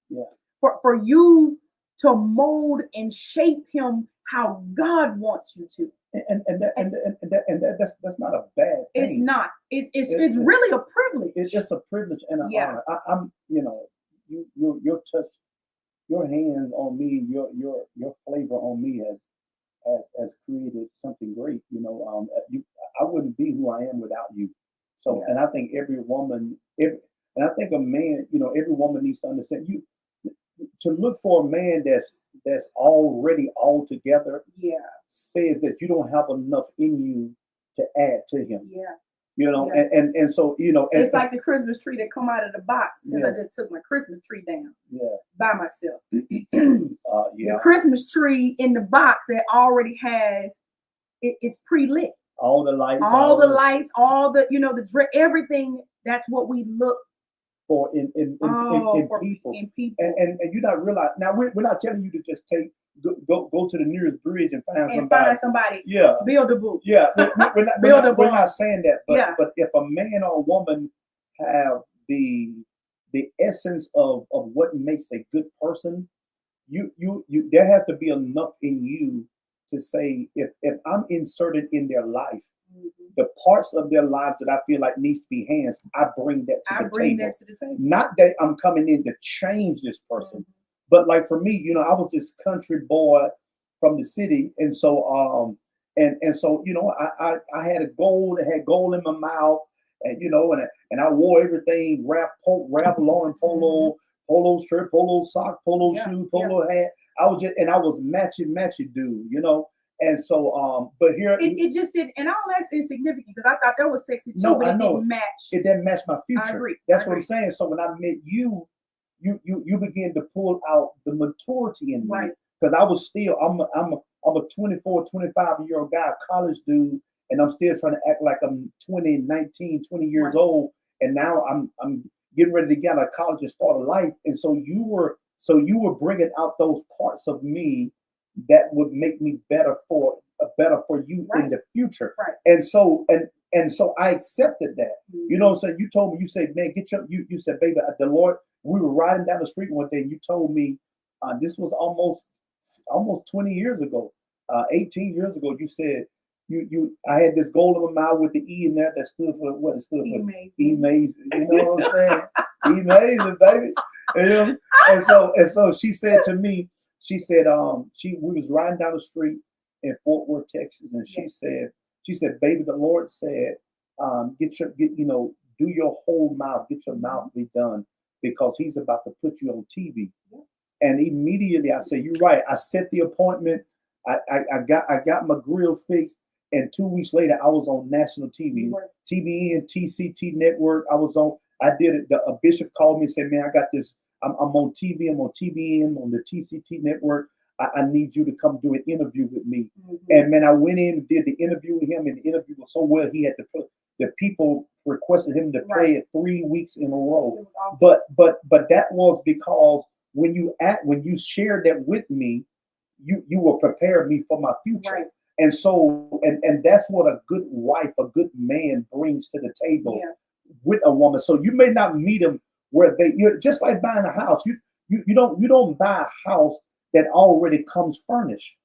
Yeah. For you to mold and shape him how God wants you to. That's not a bad thing. It's not. It's really a privilege. It's a privilege and an Yeah. honor. I'm your touch, your hands on me, your flavor on me has created something great. I wouldn't be who I am without you. So, Yeah. and I think every woman, and I think a man, every woman needs to understand to look for a man that's already all together. Yeah. Says that you don't have enough in you to add to him. Yeah. Yeah. And so it's like the Christmas tree that come out of the box, since yeah. I just took my Christmas tree down. Yeah. By myself. Yeah. The Christmas tree in the box that already has it's pre-lit. All the lights. All the lights, all the the everything. That's what we look for in people. In people. And you're not realizing. Now we're not telling you to just go to the nearest bridge and find somebody. Yeah. Build a booth. Yeah. We're not saying that. But if a man or a woman have the essence of what makes a good person, you there has to be enough in you to say, if I'm inserted in their life, the parts of their lives that I feel like needs to be enhanced, I bring that to the table. Not that I'm coming in to change this person, but like for me, I was this country boy from the city, and so I had a gold, had gold in my mouth, and and I wore everything, Ralph Lauren polo shirt, polo sock, polo shoe, polo hat. I was matchy dude, And so, but here it just did, and all that's insignificant because I thought that was sexy too. No, but I know didn't match. It didn't match my future. I agree. That's what I'm saying. So when I met you begin to pull out the maturity in me. Right. because I'm a 24, 25-year-old guy, a college dude, and I'm still trying to act like I'm 20, 19, 20 years Right. old. And now I'm getting ready to get out of college and start a life. And so you were bringing out those parts of me that would make me better for you in Right. the future. Right. And so I accepted that. You know Mhm. what I'm saying? You told me, you said, man, you said, baby, the Lord, we were riding down the street one day and you told me, this was almost 20 years ago, 18 years ago, you said, I had this golden mile with the E in there that stood for what? It stood for Amazing. amazing. You know what I'm saying? Amazing, baby. You know? And so she said to me, she said, we was riding down the street in Fort Worth, Texas, and she said, baby, the Lord said, do your whole mouth, get your mouth redone, because He's about to put you on TV. And immediately I said, "You're right." I set the appointment. I got my grill fixed, and 2 weeks later, I was on national TV, Right. TBN, TCT network. I was on. I did it. A bishop called me and said, "Man, I got this. I'm on TV. I'm on TBN on the TCT network. I need you to come do an interview with me." Mhm. And man, I went in and did the interview with him, and the interview was so well. He had to put the people requested him to play Right. it 3 weeks in a row. It was awesome. But that was because when you shared that with me, you will prepare me for my future. Right. And so and that's what a good wife, a good man brings to the table Yeah. with a woman. So you may not meet them where you're just like buying a house. You don't buy a house that already comes furnished.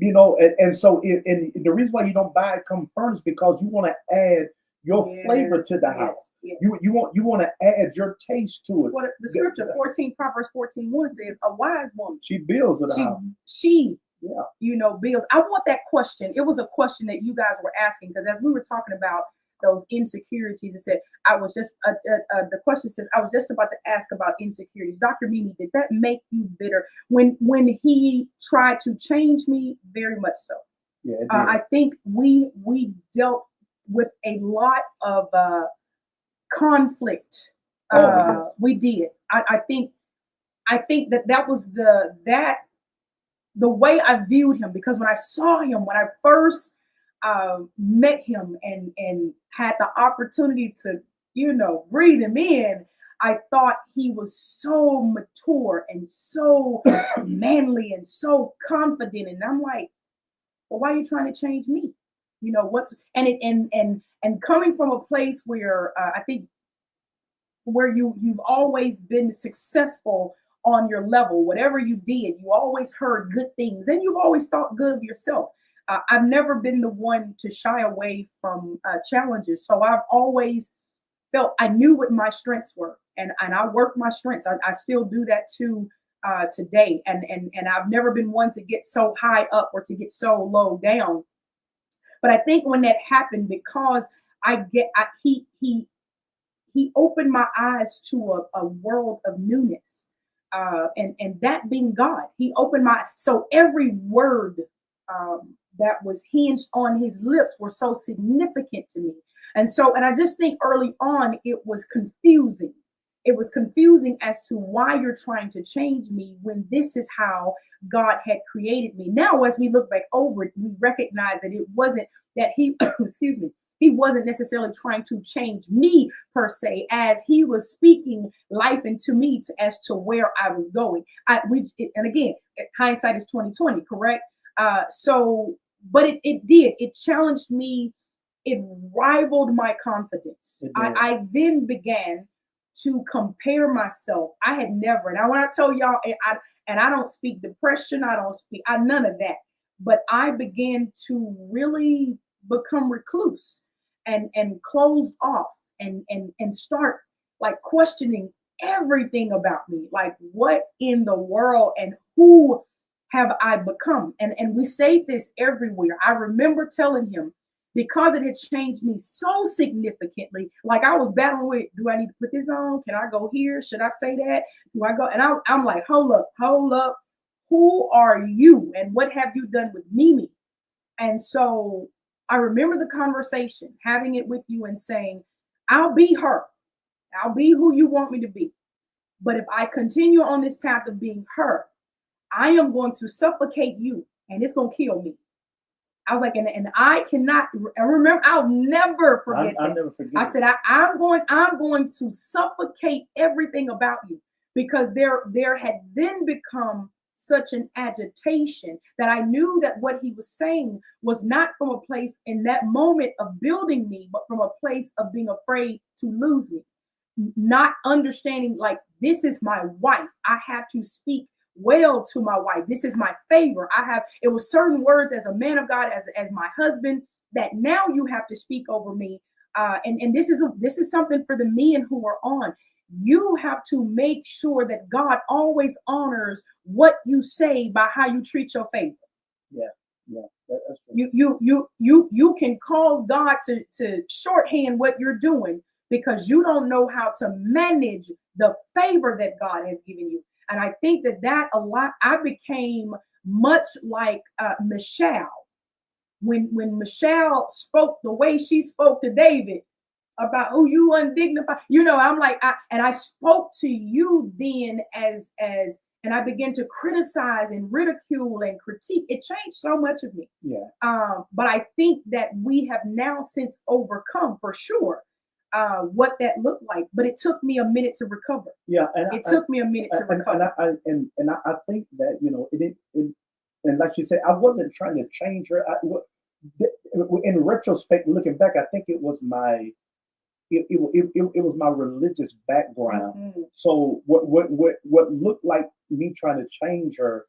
And so and the reason why you don't buy it come furnished, because you want to add your flavor to the Yes. house. Yes. You want to add your taste to it. What the scripture 14 Proverbs 14:1 says, a wise woman. She builds it She out. she Yeah. builds. I want that question. It was a question that you guys were asking, because as we were talking about those insecurities, it said I was just the question says, I was just about to ask about insecurities. Dr. Mimi, did that make you bitter when he tried to change me? Very much so. Yeah, it did. I think we dealt with a lot of conflict. Yes. We did. I think that was the way I viewed him, because when I saw him, when I first met him and had the opportunity to breathe him in, I thought he was so mature and so manly and so confident, and I'm like, well, why are you trying to change me? What's and coming from a place where I think where you've always been successful on your level, whatever you did, you always heard good things and you've always thought good of yourself. I've never been the one to shy away from challenges, so I've always felt I knew what my strengths were, and I work my strengths. I still do that too today, and I've never been one to get so high up or to get so low down. But I think when that happened, because he opened my eyes to a world of newness, and that being God. He opened my, so every word that was hinged on his lips were so significant to me. And I just think early on it was confusing. It was confusing as to why you're trying to change me when this is how God had created me. Now, as we look back over it, we recognize that it wasn't that he, excuse me, he wasn't necessarily trying to change me per se, as he was speaking life into me as to where I was going. And again, hindsight is 2020, correct? But it did. It challenged me. It rivaled my confidence. I then began to compare myself. I had never, and when I tell y'all, I don't speak depression, none of that. But I began to really become recluse and closed off and start like questioning everything about me. Like, what in the world and who have I become? And we say this everywhere. I remember telling him, because it had changed me so significantly. Like, I was battling with, do I need to put this on? Can I go here? Should I say that? Do I go? And I'm like, hold up. Who are you? And what have you done with Mimi? And so I remember the conversation, having it with you and saying, I'll be her. I'll be who you want me to be. But if I continue on this path of being her, I am going to suffocate you and it's going to kill me. I was like, and I cannot, I remember, I'll never forget I that. never forget. I said, I'm going to suffocate everything about you, because there had then become such an agitation that I knew that what he was saying was not from a place in that moment of building me, but from a place of being afraid to lose me, not understanding, like, this is my wife. I have to speak well to my wife. This is my favor. It was certain words as a man of God, as my husband, that now you have to speak over me. And this is something for the men who are on. You have to make sure that God always honors what you say by how you treat your favor. Yeah, that's true. You can cause God to shorthand what you're doing because you don't know how to manage the favor that God has given you. And I think that a lot, I became much like Michelle. When Michelle spoke the way she spoke to David about who you undignified, I'm like, I spoke to you then and I began to criticize and ridicule and critique. It changed so much of me. Yeah. But I think that we have now since overcome, for sure, what that looked like, but it took me a minute to recover. Yeah, and it took me a minute to recover. And I think that it and like you said, I wasn't trying to change her. In retrospect, looking back, I think it was my religious background. Mm-hmm. So what looked like me trying to change her,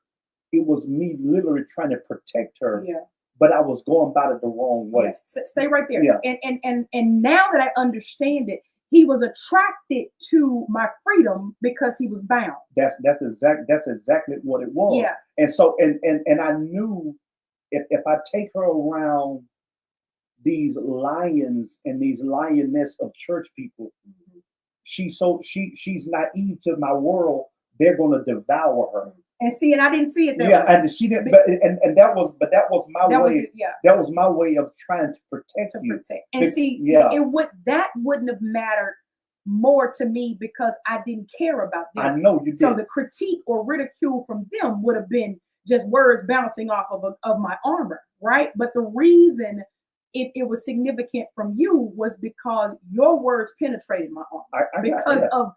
it was me literally trying to protect her. Yeah. But I was going about it the wrong way. Yeah. Stay right there. Yeah. And now that I understand it, he was attracted to my freedom because he was bound. That's exactly what it was. Yeah. And so and I knew if I take her around these lions and these lioness of church people, mm-hmm. she's naive to my world. They're going to devour her. And see, and I didn't see it that way. And she didn't. And that was my way. That was my way of trying to protect you. And that wouldn't have mattered more to me because I didn't care about them. I know you did. So the critique or ridicule from them would have been just words bouncing off of my armor, right? But the reason it was significant from you was because your words penetrated my armor because of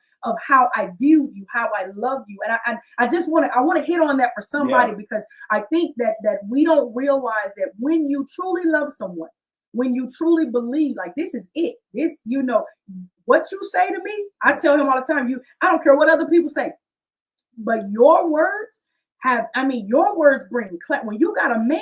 how I view you, how I love you. And I just want to hit on that for somebody because I think that we don't realize that when you truly love someone, when you truly believe, like, this is it, what you say to me, I tell him all the time, I don't care what other people say, but your words your words bring clarity. When you got a man,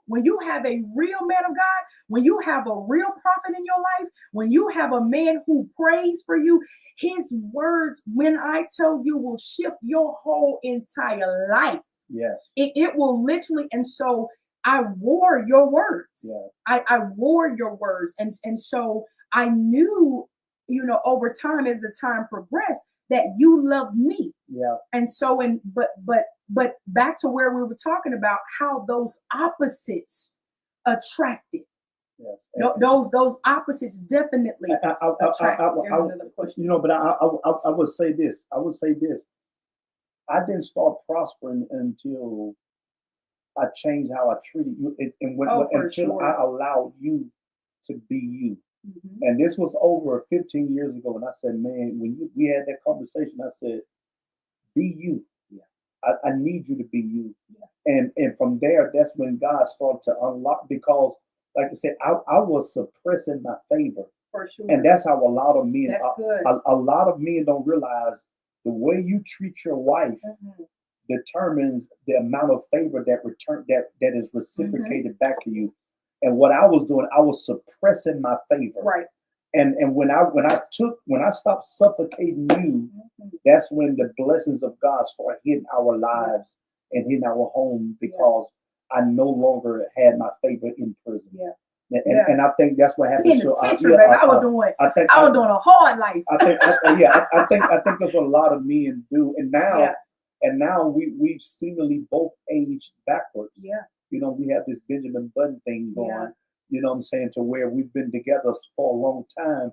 when you have a real man of God, when you have a real prophet in your life, when you have a man who prays for you, his words, when I tell you, will shift your whole entire life. Yes. It will literally. And so I wore your words. Yeah. I wore your words. And so I knew, over time, as the time progressed, that you loved me. Yeah. And so, but back to where we were talking about how those opposites attracted. Yes. Those opposites definitely attract. There's another question. But I would say this. I didn't start prospering until I changed how I treated you, until I allowed you to be you. Mm-hmm. And this was over 15 years ago. And I said, man, when we had that conversation, I said, be you. Yeah. I need you to be you. Yeah. And from there, that's when God started to unlock, because, like I said, I was suppressing my favor. For sure. And that's how a lot of men, a lot of men don't realize the way you treat your wife mm-hmm. determines the amount of favor that is reciprocated mm-hmm. back to you. And what I was doing, I was suppressing my favor. Right. And when I stopped suffocating you, mm-hmm. that's when the blessings of God started hitting our lives and hitting our home, because I no longer had my favor in prison. Yeah. And I think that's what happened. I was doing a hard life. I think that's what a lot of men do. And now we've seemingly both aged backwards. Yeah. We have this Benjamin Button thing going, you know what I'm saying, to where we've been together for a long time,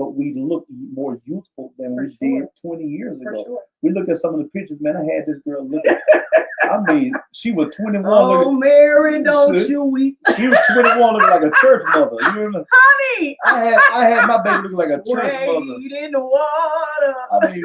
but we look more youthful than For we sure. did 20 years For ago. sure. We look at some of the pictures, man. I had this girl looking. I mean, she was 21. Oh, Mary, don't Shit. you weep. She was 21, looking like a church mother. You remember? Honey, I had my baby looking like a church mother. wade in the water. I mean,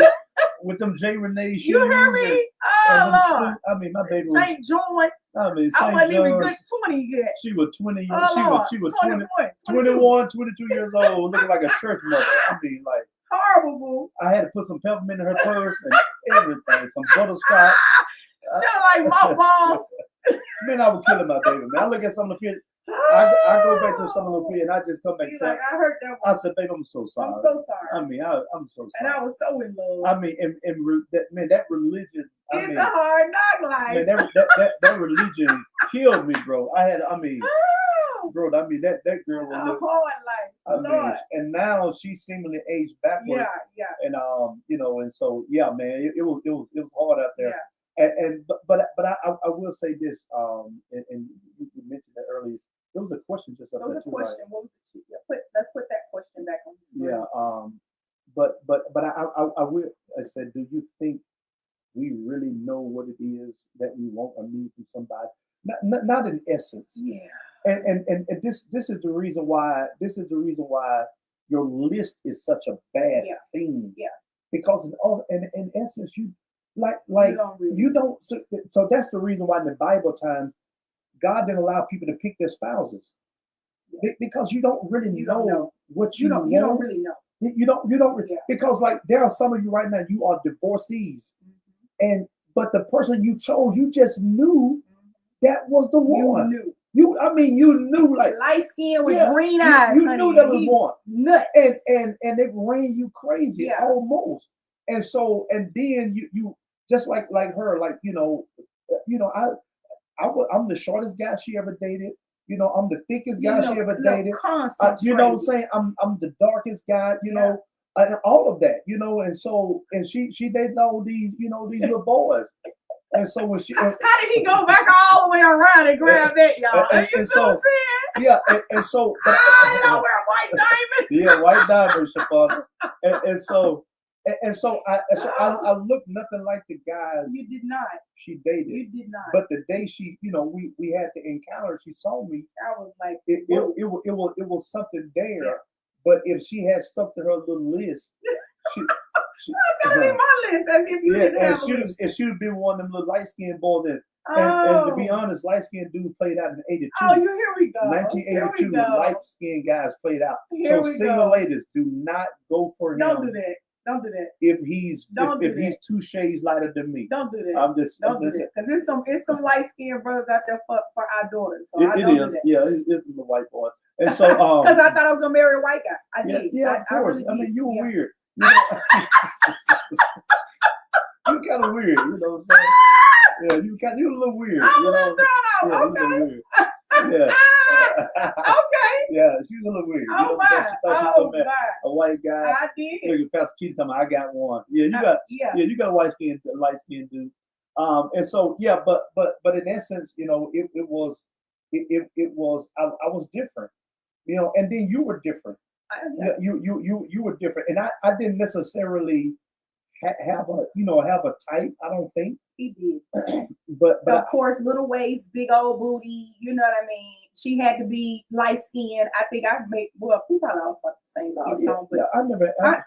with them J. Renee shoes. You hear me? And Oh, them Lord. suit. I mean, my baby was. St. John. I mean, I St. wasn't even John's. good 20 yet. She was 20. Oh, Lord. She was 21, 21, 22 years old, looking like a church mother. I mean, like. Horrible. I had to put some peppermint in her purse and everything, some butterscotch. Smell like my balls. Man, I was killing my baby, man. I look at some of the kids. I go back to some of the kids and I just come back and He's say, like, I heard that I one. said, babe, I'm so sorry. I'm so sorry. I mean, I'm so And sorry. I was so in love. I mean, that religion. I It's mean, a hard knock life. man, that religion killed me, bro. Bro, I mean, that girl was. A hard life. I mean, Lord. and now she seemingly aged backward. Yeah. And and so yeah, man, it was hard out there. Yeah. But I will say this, and you mentioned that earlier. There was a question just up There was there a too, question. right? What was it? Let's put that question back on the screen. Yeah. But I will. I said, do you think we really know what it is that we want or need from somebody? Not in essence. Yeah. And this is the reason why your list is such a bad thing. Yeah. Because in essence you You don't so that's the reason why in the Bible times God didn't allow people to pick their spouses. Because you don't really know what you want. You don't really know. You don't because like there are some of you right now, you are divorcees. Mm-hmm. But the person you chose, you just knew that was the one. You knew. You knew like light skin with green eyes. You honey. knew that was one. Nuts. And it ran you crazy almost. And so and then you just like her, like I'm the shortest guy she ever dated. I'm the thickest guy she ever dated. You know what I'm saying? I'm the darkest guy, and all of that, and so and she dated all these, these little boys. And so when how did he go back all the way around and grab that, y'all? You see what I'm saying? Yeah, and so and I wear white diamond. Yeah, white diamond, Shabana. And so I look nothing like the guys. You did not. She dated. You did not. But the day she, we had the encounter, she saw me. I was like, it was something there. Yeah. But if she had stuck to her little list, that's gotta be my list. As if you didn't have a list. It should have been one of them little light skinned boys. And to be honest, light skinned dude played out in '82. Oh, here we go. 1982, light skinned guys played out. So single ladies, do not go for him. Don't do that. Don't do that. If he's he's 2 shades lighter than me. Don't do that. Don't do that. Because it's some light skinned brothers out there for our daughters. So it is. Yeah, it's the white boy. And so because I thought I was gonna marry a white guy. I did. Yeah, of course. I mean, you were weird. You're kind of weird, you know what I'm saying? Yeah, you're a little weird. Okay. Okay. Yeah, she was a little weird. Oh, She thought she was gonna marry a white guy. I did. Look at Pastor Keith talking about, I got one. Yeah, you got a light skinned dude. And so but in essence, it was I was different, and then you were different. You were different, and I didn't necessarily have a type. I don't think he did. but of course, little waist, big old booty. You know what I mean? She had to be light skinned. I think I made we probably all about the same skin tone, but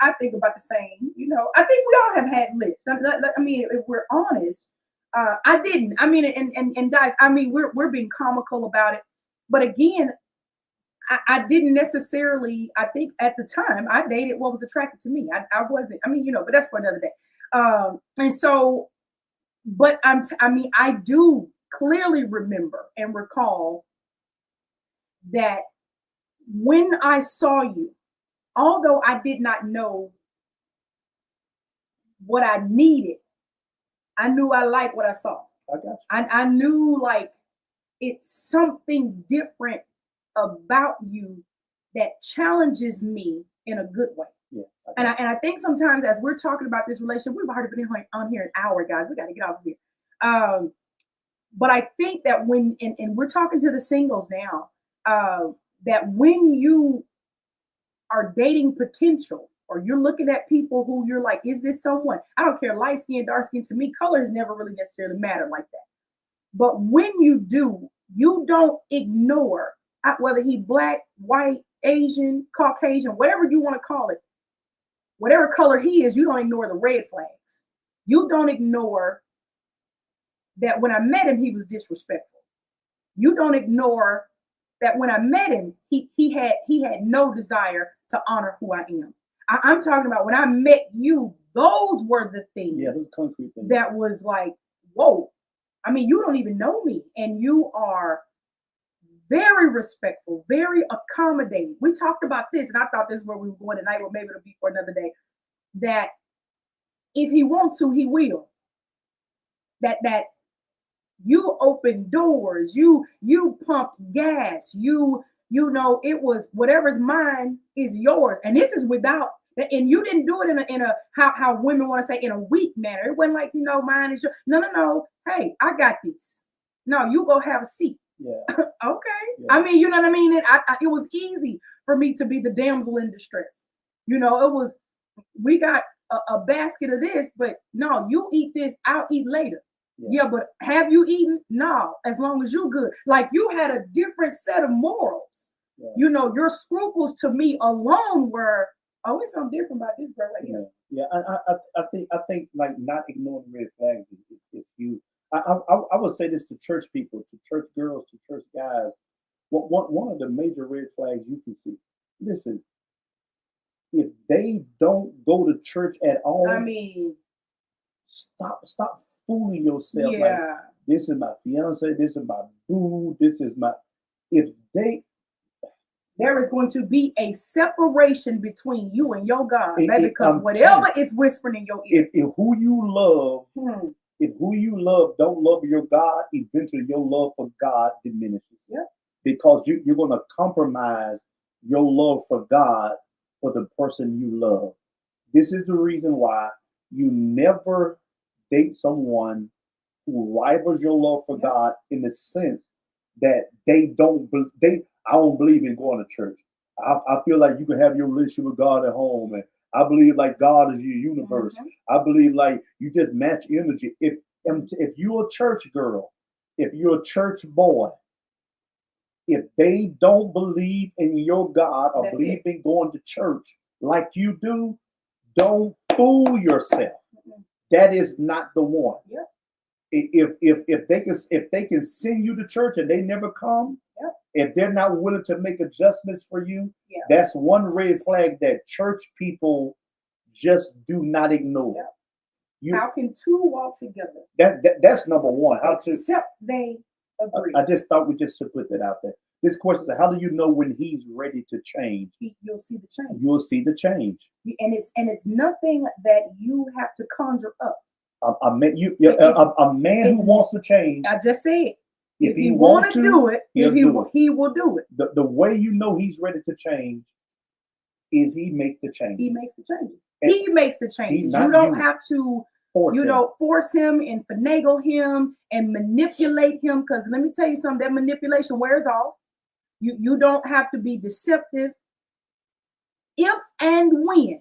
I think about the same. I think we all have had lists. I mean, if we're honest, I didn't. I mean, and guys, I mean, we're being comical about it, but again. I didn't necessarily, I think at the time I dated what was attracted to me. I wasn't, but that's for another day. And so, but I do clearly remember and recall that when I saw you, although I did not know what I needed, I knew I liked what I saw. I got you. I knew like it's something different about you that challenges me in a good way. Yeah, and I think sometimes as we're talking about this relationship, we've already been on here an hour, guys. We got to get off of here. But I think that when and we're talking to the singles now, that when you are dating potential, or you're looking at people who you're like, is this someone? I don't care, light skin, dark skin. To me, colors never really necessarily matter like that. But when you do, you don't ignore whether he black, white, Asian, Caucasian, whatever you want to call it, whatever color he is, you don't ignore the red flags. You don't ignore that when I met him, he was disrespectful. You don't ignore that when I met him, he had no desire to honor who I am. I'm talking about when I met you, those were the things, those concrete things that was like, whoa. I mean, you don't even know me, and you are very respectful, very accommodating. We talked about this, and I thought this is where we were going tonight, or maybe it'll be for another day. That if he wants to, he will. That you open doors, you pump gas, you know, it was whatever's mine is yours, and this is without. And you didn't do it in a how women want to say in a weak manner. It wasn't like, mine is yours. No. Hey, I got this. No, you go have a seat. Yeah. Okay. Yeah. I mean, you know what I mean? It was easy for me to be the damsel in distress. It was, we got a basket of this, but no, you eat this, I'll eat later. Yeah, but have you eaten? No, as long as you're good. Like, you had a different set of morals. Yeah. Your scruples to me alone were, oh, it's something different about this girl right here. Yeah. I think like not ignoring red flags is huge. I would say this to church people, to church girls, to church guys. One of the major red flags you can see. Listen, if they don't go to church at all, I mean, stop fooling yourself. Yeah. Like, this is my fiance, this is my boo, this is my. If they. There is going to be a separation between you and your God, because whatever is whispering in your ear. If who you love, if who you love don't love your God, eventually your love for God diminishes. Yeah. Because you're going to compromise your love for God for the person you love. This is the reason why you never date someone who rivals your love for God, in the sense that I don't believe in going to church. I feel like you can have your relationship with God at home, and I believe like God is your universe. I believe like you just match energy. If you're a church girl, if you're a church boy, if they don't believe in your God or believe in going to church like you do, don't fool yourself. That is not the one. Yeah. If they can send you to church and they never come, if they're not willing to make adjustments for you, that's one red flag that church people just do not ignore. How can two walk together? That's number one. Except they agree. I just thought we just should put that out there. This question is, how do you know when he's ready to change? You'll see the change. You'll see the change. And it's nothing that you have to conjure up. A man who wants to change. I just said, if he wants to do it, he will do it. The way you know he's ready to change is he makes the change. He makes the changes. He makes the changes. You don't have to force him and finagle him and manipulate him. Because let me tell you something, that manipulation wears off. You don't have to be deceptive. If and when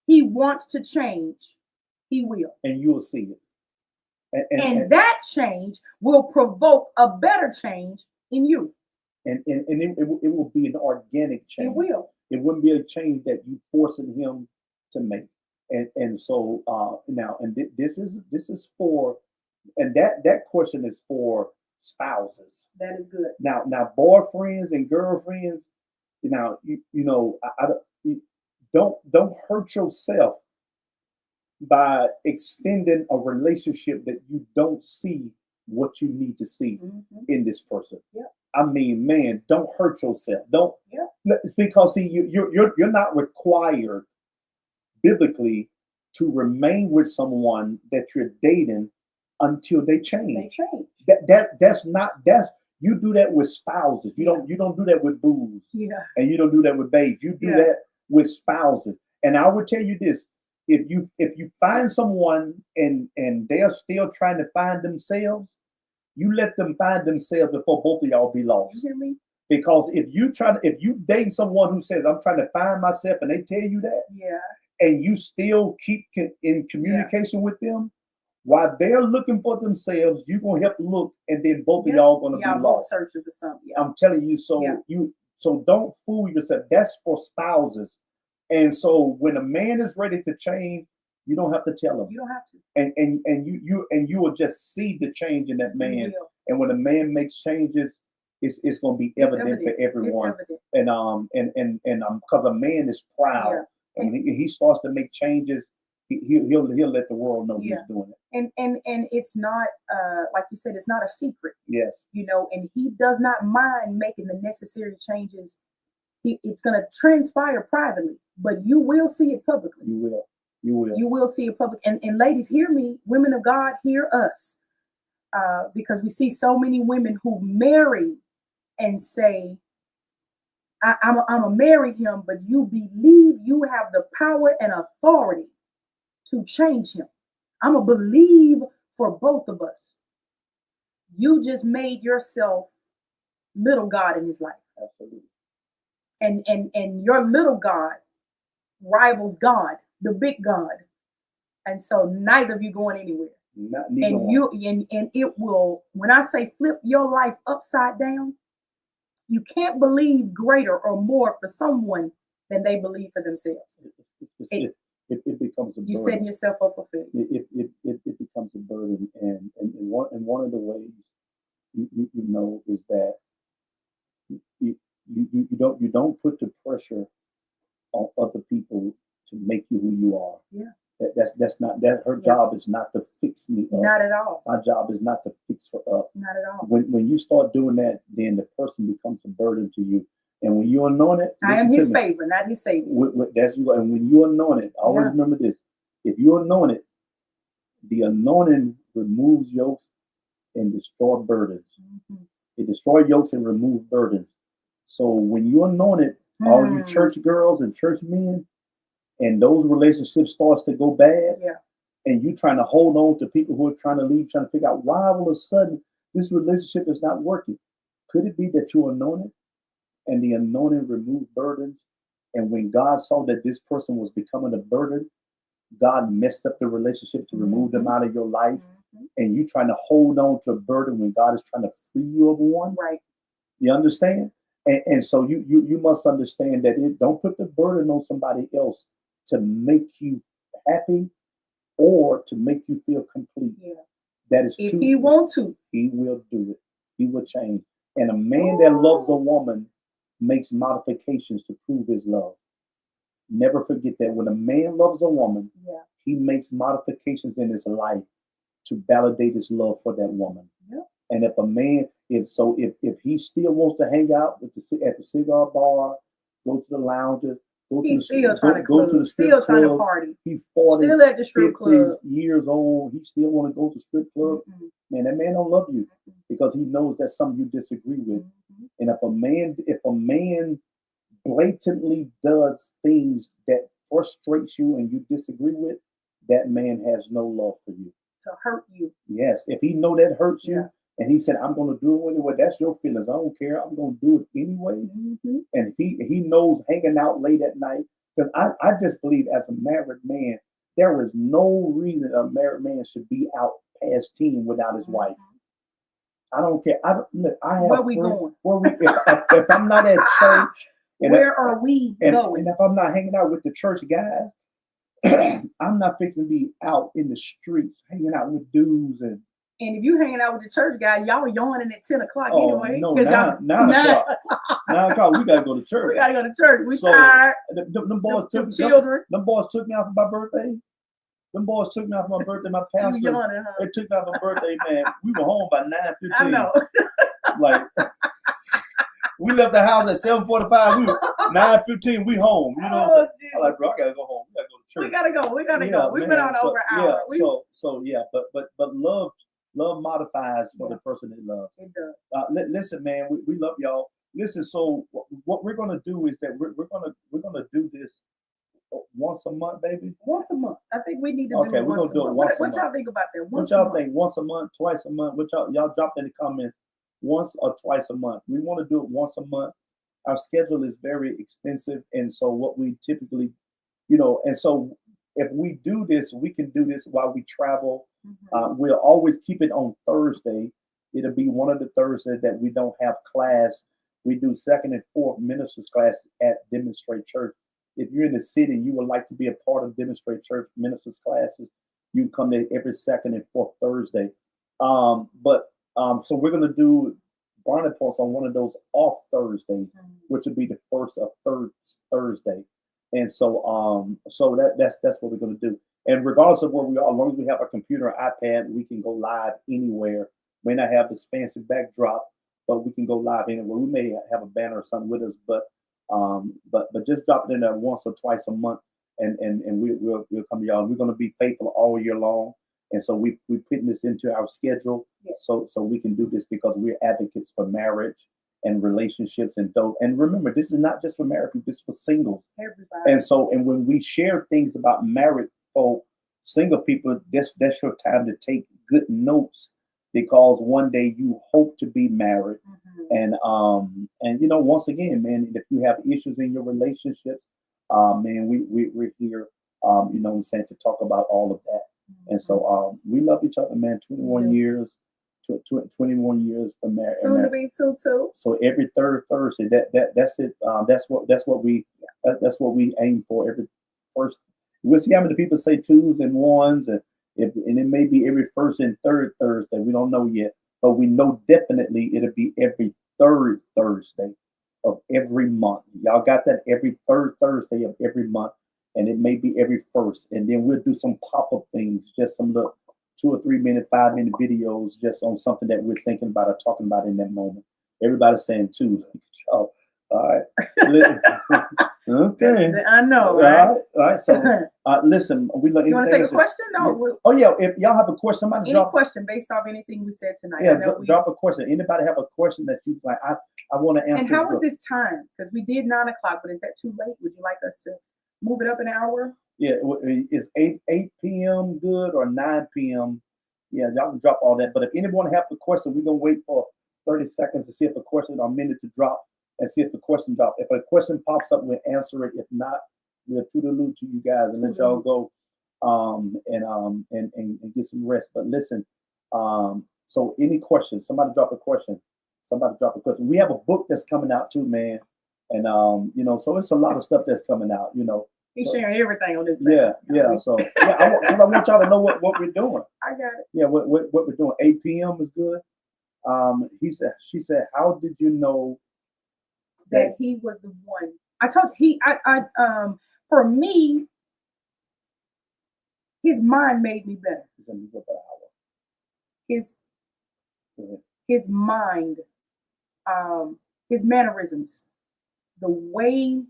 he wants to change, he will. And you'll see it. And that change will provoke a better change in you. And it will be an organic change. It will. It wouldn't be a change that you forcing him to make. And so now, and this is for, and that question is for spouses. That is good. Now boyfriends and girlfriends, don't hurt yourself by extending a relationship that you don't see what you need to see in this person. Yeah. I mean, man, don't hurt yourself. Don't. Yeah. Because see, you're not required biblically to remain with someone that you're dating until they change. They change. That's you do that with spouses. You don't do that with booze. Yeah. And you don't do that with babes. You do that with spouses. And I would tell you this: if you find someone and they're still trying to find themselves, you let them find themselves before both of y'all be lost. You hear me? Because if you date someone who says I'm trying to find myself, and they tell you that, Yeah. and you still keep in communication with them, while they're looking for themselves, you're gonna help look, and then both of y'all gonna be both lost. searching for something. Yeah. I'm telling you, so don't fool yourself. That's for spouses. And so when a man is ready to change, you don't have to tell him. You don't have to. And you will just see the change in that man. And when a man makes changes, it's going to be evident for everyone. And because a man is proud, and when he starts to make changes, he'll let the world know he's doing it. And it's not like you said, it's not a secret. Yes. You know, and he does not mind making the necessary changes. It's going to transpire privately, but you will see it publicly. You will. You will see it public. And ladies, hear me. Women of God, hear us. Because we see so many women who marry and say, I'm a marry him, but you believe you have the power and authority to change him. I'm a believe for both of us. You just made yourself little God in his life. Absolutely. And your little God rivals God, the big God. And so neither of you going anywhere. And it will, when I say flip your life upside down, you can't believe greater or more for someone than they believe for themselves. It becomes a burden. You're setting yourself up for failure. It becomes a burden, and one of the ways you know is that you don't put the pressure on other people to make you who you are. Yeah. That's not that. Her job is not to fix me up. Not at all. My job is not to fix her up. Not at all. When you start doing that, then the person becomes a burden to you. And when you anoint it, I am his favor, not his savior. That's you. And when you anoint it, always remember this: if you anoint it, the anointing removes yokes and destroy burdens. Mm-hmm. It destroys yokes and removes burdens. So when you anoint it, all you church girls and church men, and those relationships starts to go bad, and you trying to hold on to people who are trying to leave, trying to figure out why all of a sudden this relationship is not working. Could it be that you anointed, and the anointing removed burdens? And when God saw that this person was becoming a burden, God messed up the relationship to remove them out of your life. Mm-hmm. And you trying to hold on to a burden when God is trying to free you of one. Right. You understand? And so you must understand that don't put the burden on somebody else to make you happy or to make you feel complete. Yeah. That is if true. he wants to, he will do it. He will change. And a man that loves a woman makes modifications to prove his love. Never forget that when a man loves a woman, he makes modifications in his life to validate his love for that woman. Yep. And if a man, if he still wants to hang out at the cigar bar, go to the lounges, he's still trying to party. He's 40, still at the strip club. Years old. He still want to go to strip club. Mm-hmm. Man, that man don't love you because he knows that's something you disagree with. Mm-hmm. And if a man blatantly does things that frustrates you and you disagree with, that man has no love for you. To hurt you. Yes. If he know that hurts you, and he said, I'm going to do it anyway, that's your feelings. I don't care. I'm going to do it anyway. Mm-hmm. And he knows hanging out late at night, because I just believe as a married man, there is no reason a married man should be out past 10 without his wife. I don't care. I have where we going? If I'm not at church, where are we going? And if I'm not hanging out with the church guys, I'm not fixing to be out in the streets hanging out with dudes. And if you hanging out with the church guys, y'all are yawning at 10 o'clock anyway. No, 9 o'clock. 9 o'clock, we gotta go to church. We gotta go to church. We tired. Them boys took me out for my birthday. Them boys took me out for my birthday. My pastor, they took me out for my birthday, man. We were home by 9:15. I know. Like, we left the house at 7:45. We were 9:15. We home. You know what I'm saying? I'm like, bro, I gotta go home. We gotta go to church. We gotta go. We've been on over an hour. But love modifies for the person that loves. It does. Listen, man, we love y'all. Listen, so what we're gonna do is that we're gonna do this once a month, baby. Once a month. I think we need to do it once a month. What y'all think about that? What y'all think? Once a month, twice a month? What y'all drop in the comments? once or twice a month. We want to do it once a month. Our schedule is very expensive, and so what we typically, and so if we do this, we can do this while we travel. We'll always keep it on Thursday. It'll be one of the Thursdays that we don't have class. We do second and fourth ministers class at Demonstrate Church. If you're in the city and you would like to be a part of Demonstrate Church ministers classes, you come there every second and fourth Thursday. So we're gonna do Brownie Points on one of those off Thursdays, which would be the first of third Thursday. And so that's what we're gonna do. And regardless of where we are, as long as we have a computer or iPad, we can go live anywhere. May not have this fancy backdrop, but we can go live anywhere. We may have a banner or something with us, but just drop it in there once or twice a month, and we'll come to y'all. We're gonna be faithful all year long. And so we're putting this into our schedule, so we can do this because we're advocates for marriage and relationships and remember, this is not just for married people, this is for singles. Everybody. And when we share things about married folk, single people, that's your time to take good notes, because one day you hope to be married. And once again, man, if you have issues in your relationships, man, we're here, what I'm saying, to talk about all of that. And so we love each other, man. 21 years, 21 years for marriage. Soon to be two. So every third Thursday, that's it. That's what we aim for. Every first, we'll see how many people say twos and ones, and it may be every first and third Thursday. We don't know yet, but we know definitely it'll be every third Thursday of every month. Y'all got that? Every third Thursday of every month. And it may be every first, and then we'll do some pop-up things, just some little 2 or 3 minute, 5 minute videos, just on something that we're thinking about or talking about in that moment. Everybody's saying two. Oh, all right. Okay. I know, right? All right. So, listen, we like. You want to take a question? No. Oh yeah. If y'all have a question, somebody Any question based off anything we said tonight? Yeah, drop a question. Anybody have a question that you like? I want to answer. And how was this time? Because we did 9 o'clock, but is that too late? Would you like us to move it up an hour? Yeah, is 8 p.m. good or 9 p.m.? Yeah, y'all can drop all that. But if anyone have a question, we're gonna wait for 30 seconds to see if a question or a minute to drop and see if the question drop. If a question pops up, we'll answer it. If not, we'll toodaloo to you guys and let y'all go and get some rest. But listen, so any questions? Somebody drop a question. We have a book that's coming out too, man. And so it's a lot of stuff that's coming out, He's sharing everything on this. Yeah. So I want y'all to know what we're doing. I got it. Yeah, what we're doing. 8 p.m. is good. She said, how did you know that he was the one? For me, his mind made me better. His mind, his mannerisms, the way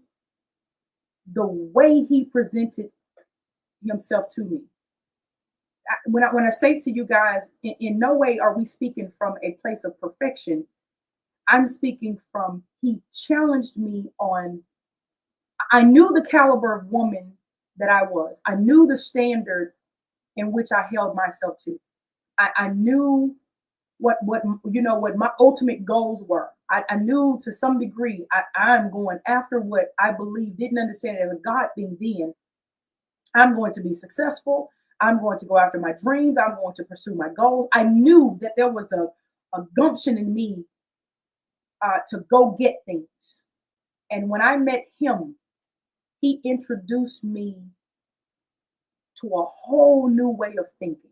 he presented himself to me. When I say to you guys, in no way are we speaking from a place of perfection. I'm speaking from, he challenged me on, I knew the caliber of woman that I was. I knew the standard in which I held myself to. I knew what my ultimate goals were. I knew to some degree I'm going after what I believe, didn't understand it as a God thing then. I'm going to be successful. I'm going to go after my dreams. I'm going to pursue my goals. I knew that there was a gumption in me to go get things. And when I met him, he introduced me to a whole new way of thinking.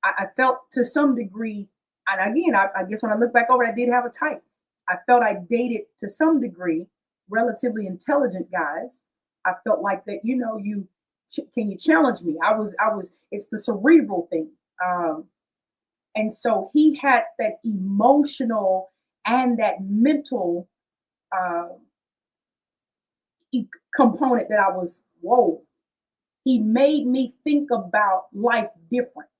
I felt to some degree, and again, I guess when I look back over it, I did have a type. I felt I dated to some degree relatively intelligent guys. I felt like that, can you challenge me? It's the cerebral thing. And so he had that emotional and that mental component that I was, whoa. He made me think about life different.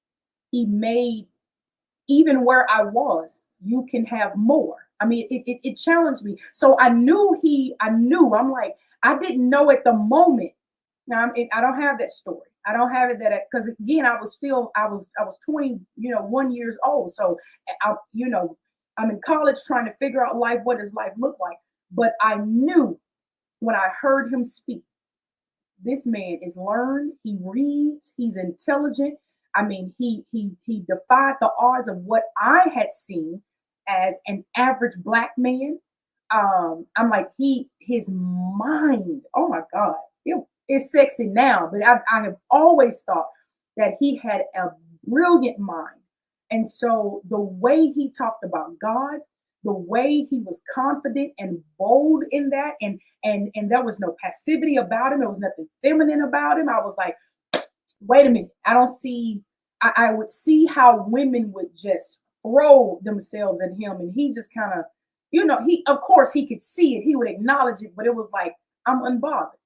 He made, even where I was, you can have more. I mean, it challenged me. So I'm like, I didn't know at the moment. Now I don't have that story. I don't have it because again, I was 20, 1 years old. So I'm in college trying to figure out life. What does life look like? But I knew when I heard him speak, this man is learned. He reads. He's intelligent. I mean, he defied the odds of what I had seen as an average black man. I'm like his mind. Oh my God, it's sexy now, but I have always thought that he had a brilliant mind, and so the way he talked about God, the way he was confident and bold in that, and there was no passivity about him. There was nothing feminine about him. I was like, wait a minute, I don't see. I would see how women would just throw themselves at him, and he just kind of, he of course he could see it, he would acknowledge it, but it was like I'm unbothered.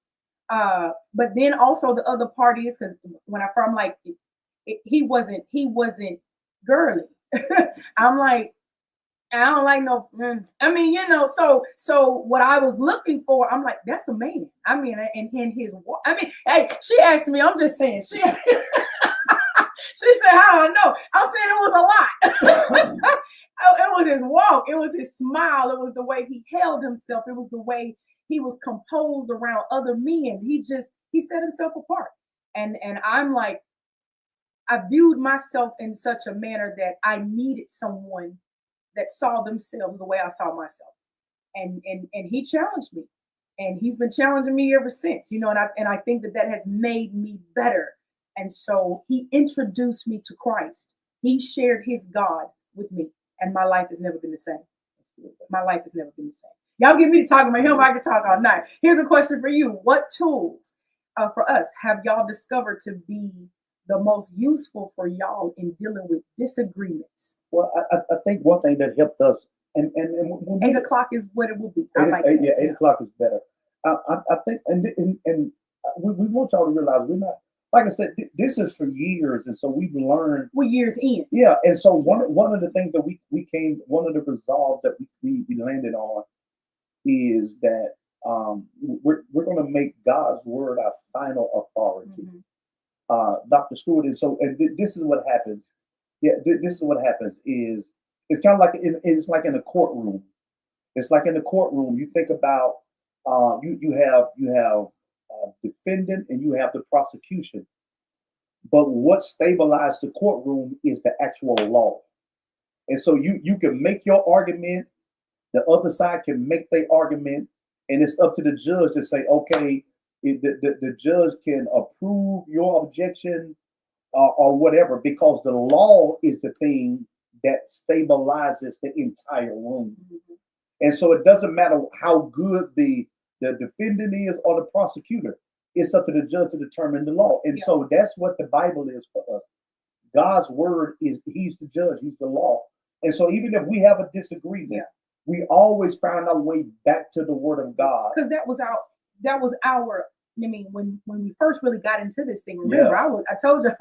But then also the other part is because when I from like he wasn't girly. I'm like, I don't like no. I mean, so what I was looking for, I'm like, that's a man. I mean, and in his, I mean, hey, she asked me. I'm just saying, she said, "How do I know?" I'm saying it was a lot. It was his walk. It was his smile. It was the way he held himself. It was the way he was composed around other men. He set himself apart. And I'm like, I viewed myself in such a manner that I needed someone that saw themselves the way I saw myself. And he challenged me. And he's been challenging me ever since, and I think that has made me better. And so he introduced me to Christ. He shared his God with me, and my life has never been the same. My life has never been the same. Y'all get me to talk about him, I can talk all night. Here's a question for you. What tools for us have y'all discovered to be the most useful for y'all in dealing with disagreements? Well, I think one thing that helped us, and 8 o'clock is what it will be. I like yeah, 8 o'clock is better. I think, and we want y'all to realize we're not, like I said, this is for years, and so we've learned. We're years in. Yeah, and so one of the things that one of the resolves that we landed on is that we're going to make God's word our final authority. Mm-hmm. Dr. Stewart, this is what happens. Yeah, this is what happens is it's kind of like it's like in a courtroom. It's like in the courtroom. You think about you have defendant and you have the prosecution. But what stabilized the courtroom is the actual law. And so you can make your argument, the other side can make their argument, and it's up to the judge to say, okay, the judge can approve your objection or whatever, because the law is the thing that stabilizes the entire room. Mm-hmm. And so it doesn't matter how good the defendant is or the prosecutor. It's up to the judge to determine the law. And so that's what the Bible is for us. God's word is, he's the judge, he's the law. And so even if we have a disagreement, we always find our way back to the word of God. Because that was our, I mean, when we first really got into this thing, remember, I told you,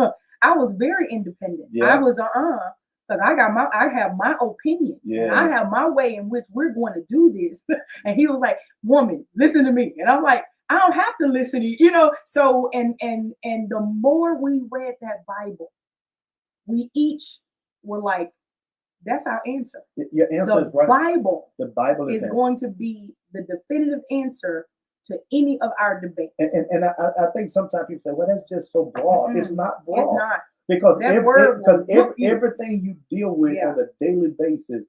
I was very independent. I was because I have my opinion. And I have my way in which we're going to do this. And he was like, woman, listen to me. And I'm like, I don't have to listen to you, So and the more we read that Bible, we each were like, that's our answer. Your answer is right. The Bible is going to be the definitive answer to any of our debates. And I think sometimes people say, well, that's just so broad. Mm-hmm. It's not broad. It's not. Because everything you deal with on a daily basis,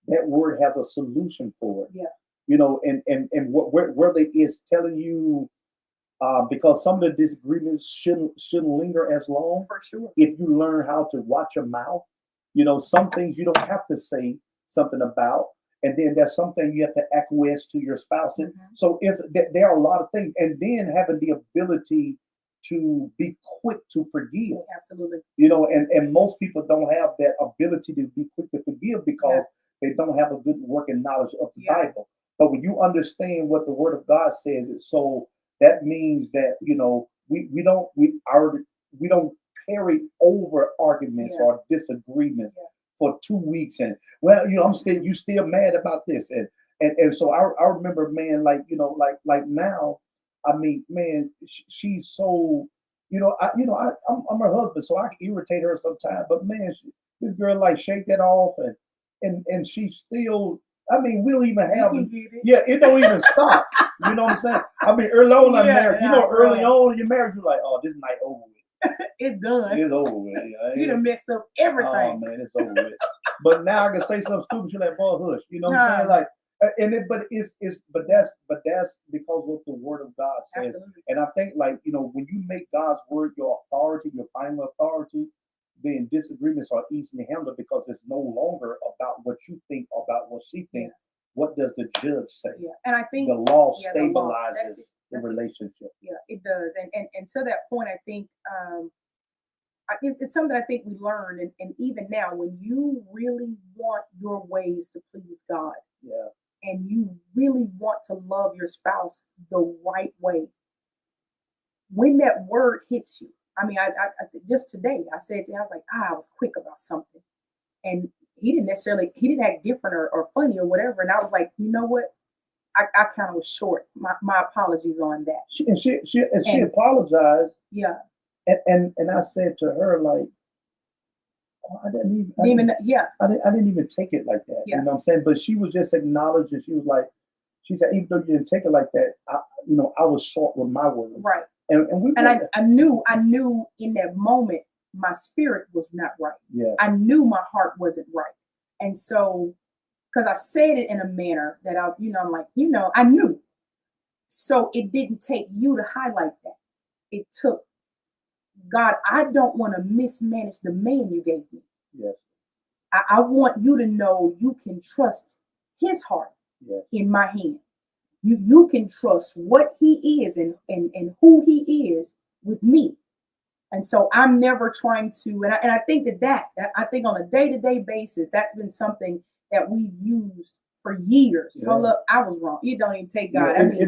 that word has a solution for it. Yeah. And whether it's telling you, because some of the disagreements shouldn't linger as long. For sure. If you learn how to watch your mouth, some things you don't have to say something about, and then there's something you have to acquiesce to your spouse. Mm-hmm. So there are a lot of things, and then having the ability to be quick to forgive. Absolutely. And most people don't have that ability to be quick to forgive because they don't have a good working knowledge of the Bible. But when you understand what the Word of God says, so that means that we don't carry over arguments or disagreements for 2 weeks, and you still mad about this, and so I remember, man, like now, I mean, man, she's so, I'm her husband, so I can irritate her sometimes, but man, this girl like shake that off, and she still. I mean, we don't even You have. can get it. Yeah, it don't even stop. You know what I'm saying? I mean, early on I'm Yeah, married. You yeah, know, early right. on you're married, you're like, oh, this night over with. It's done. It's over with. You done messed up Oh everything. man, it's over with. But now I can say something stupid. You're like, boy, hush. You know what I'm saying? Nah. Like, and it, but that's because what the Word of God says. Absolutely. And I think, like, you know, when you make God's word your authority, your final authority, then disagreements are easily handled because it's no longer about what you think or about what she Yeah. thinks. What does the judge say? Yeah. And I think The law yeah, the law. stabilizes That's it. the That's it. relationship. Yeah, it does. And to that point, I think it's something I think we learned, and even now, when you really want your ways to please God, Yeah. and you really want to love your spouse the right way, when that word hits you, I mean, just today I said to him, I was like, I was quick about something, and he didn't act different or funny or whatever, and I was like, you know what, I kind of was short. My apologies on that. She apologized. Yeah. And I said to her, like, oh, I didn't even take it like that. Yeah. You know what I'm saying? But she was just acknowledging. She was like, she said, even though you didn't take it like that, I was short with my words. Right. And I knew in that moment my spirit was not right. Yeah. I knew my heart wasn't right. And so, because I said it in a manner that I'm like, I knew. So it didn't take you to highlight that. It took God, I don't want to mismanage the man you gave me. Yes. I want you to know you can trust his heart in my hand. You can trust what he is and who he is with me. And so I'm never trying to, and I think that I think on a day-to-day basis, that's been something that we've used for years. Yeah. Hold up, I was wrong. You don't even take God. Yeah, I mean,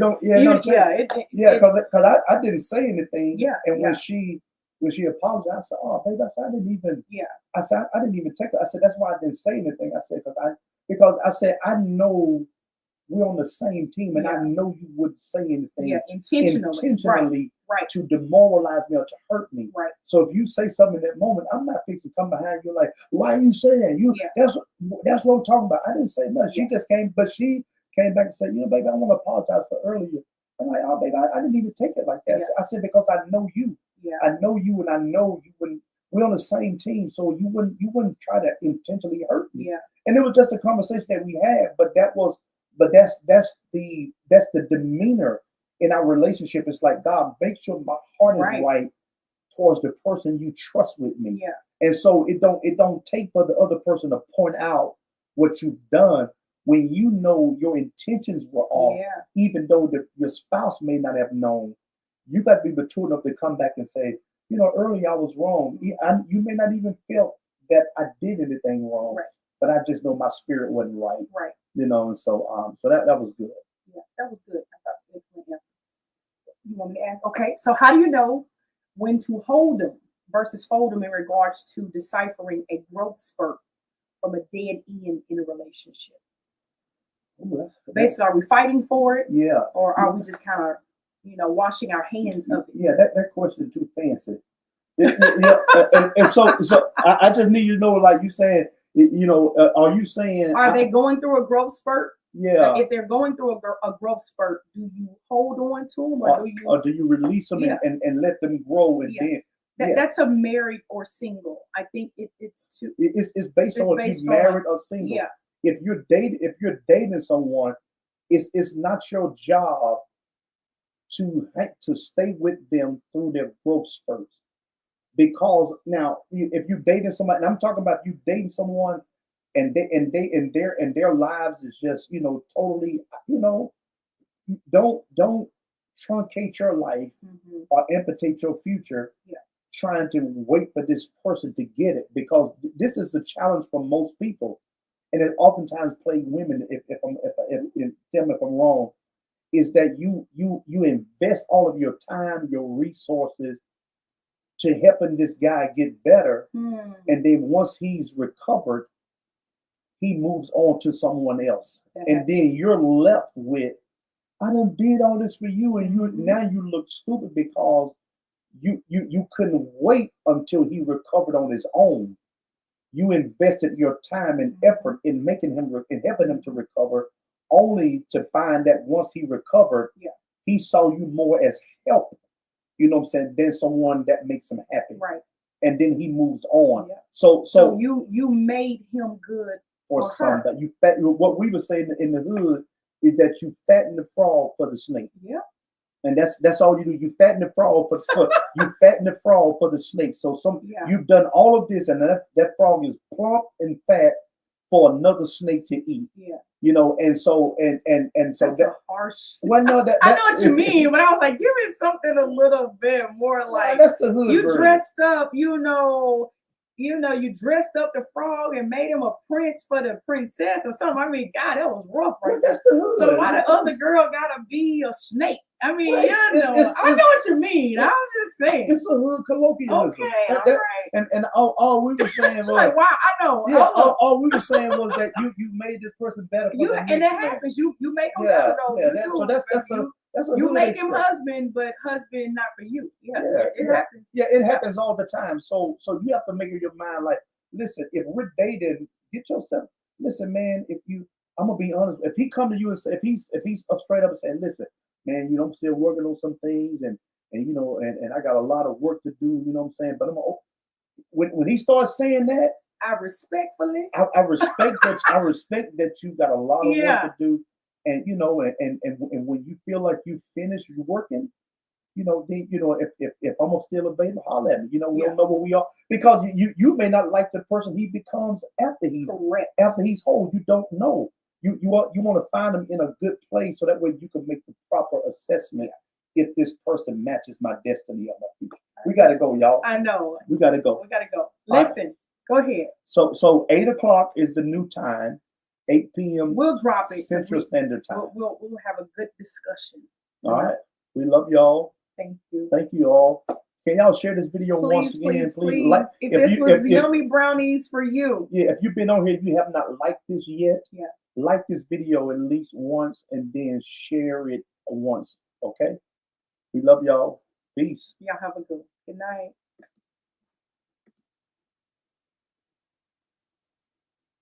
because I didn't say anything. Yeah. And when she apologized, I said, "Oh, baby," I said, "I didn't even." Yeah. I said, "I didn't even take it." I said, "That's why I didn't say anything." I said, because I said, "I know we're on the same team, and I know you wouldn't say anything intentionally right. to demoralize me or to hurt me. Right. So if you say something in that moment, I'm not fixing to come behind you like, why you say that? That's what I'm talking about. I didn't say nothing. She just came, but she came back and said, baby, I want to apologize for earlier. I'm like, oh, baby, I didn't even take it like that. I said, because I know you. Yeah. I know you, and I know you wouldn't. We're on the same team, so you wouldn't try to intentionally hurt me. Yeah. And it was just a conversation that we had, but that's the demeanor in our relationship. It's like, God, make sure my heart is right towards the person you trust with me. Yeah. And so it don't take for the other person to point out what you've done when you know your intentions were off, even though your spouse may not have known. You got to be mature enough to come back and say, earlier I was wrong. You may not even feel that I did anything wrong, but I just know my spirit wasn't right. Right. And so that was good. Yeah, that was good. I thought that was an excellent answer. You want me to ask? Okay, so how do you know when to hold them versus fold them in regards to deciphering a growth spurt from a dead end in a relationship? Ooh, basically, are we fighting for it? Yeah. Or are we just kind of, washing our hands of it? Yeah, that question too fancy. And so I just need you to know, like you said, are you saying? Are they going through a growth spurt? Yeah. Like if they're going through a growth spurt, do you hold on to them, or do you release them and let them grow and then? That's a married or single. I think it's too. It's based on if you're married or single. Yeah. If you're dating someone, it's not your job to stay with them through their growth spurts. Because now, if you're dating somebody, and I'm talking about you dating someone, and their lives is just totally don't truncate your life or amputate your future trying to wait for this person to get it, because this is a challenge for most people, and it oftentimes plagues women. If tell me if I'm wrong, is that you invest all of your time, your resources to helping this guy get better, and then once he's recovered, he moves on to someone else, and then you're left with, I done did all this for you, and now you look stupid because you couldn't wait until he recovered on his own You invested your time and Mhm. effort in making him and helping him to recover, only to find that once he recovered, Yeah. he saw you more as help. You know what I'm saying? Than someone that makes him happy, Right. and then he moves on. Yeah. So So you made him good for for some her. that you fat. What we were saying in the hood is that you fatten the frog for the snake. Yeah. And that's all you do. You fatten the frog for you fatten the frog for the snake. So Yeah. you've done all of this, and that frog is plump and fat for another snake to eat. Yeah. You know, and so That's that a harsh. well, no, I know what you mean, but I was like, give me something a little bit more like that's the hood you version. dressed up, you dressed up the frog and made him a prince for the princess or something. I mean, God, that was rough right Well, there. that's the hood. So why the other girl gotta be a snake? I mean, Well, I know what you mean. I'm just saying. It's a hood colloquialism. Okay, all right. And all we were saying was Like, wow, I know. yeah, Hold up. all we were saying was that you made this person better for You the and next that man. happens. You make him Yeah, better though. yeah. You do. So that's a You hood make him experience. husband, but husband not for you. Yeah, Yeah, it happens. Yeah, it happens all the time. So you have to make up your mind like, listen, if we're dating, get yourself. Listen, man, I'm gonna be honest. If he come to you and say, if he's straight up and saying, listen, man, I'm still working on some things, and I got a lot of work to do. You know what I'm saying? But when he starts saying that, I respectfully. I respect that. I respect that you got a lot of work to do, and and when you feel like you finished your working, if I'm still available, holler at me. We don't know where we are because you may not like the person he becomes Correct. after he's whole. You don't know. You want to find him in a good place so that way you can make the proper assessment if this person matches my destiny or my future. We got to go, y'all. I know. We got to go. We got to go. Listen, go ahead. So 8 o'clock is the new time. 8 p.m. We'll drop it. Central Standard Time. We'll have a good discussion. All right. We love y'all. Thank you. Thank you all. Can y'all share this video once again, please? Like, if this was yummy brownies for you. Yeah, if you've been on here, you have not liked this yet. Yeah. Like this video at least once and then share it once. Okay. We love y'all. Peace. Y'all have a good night.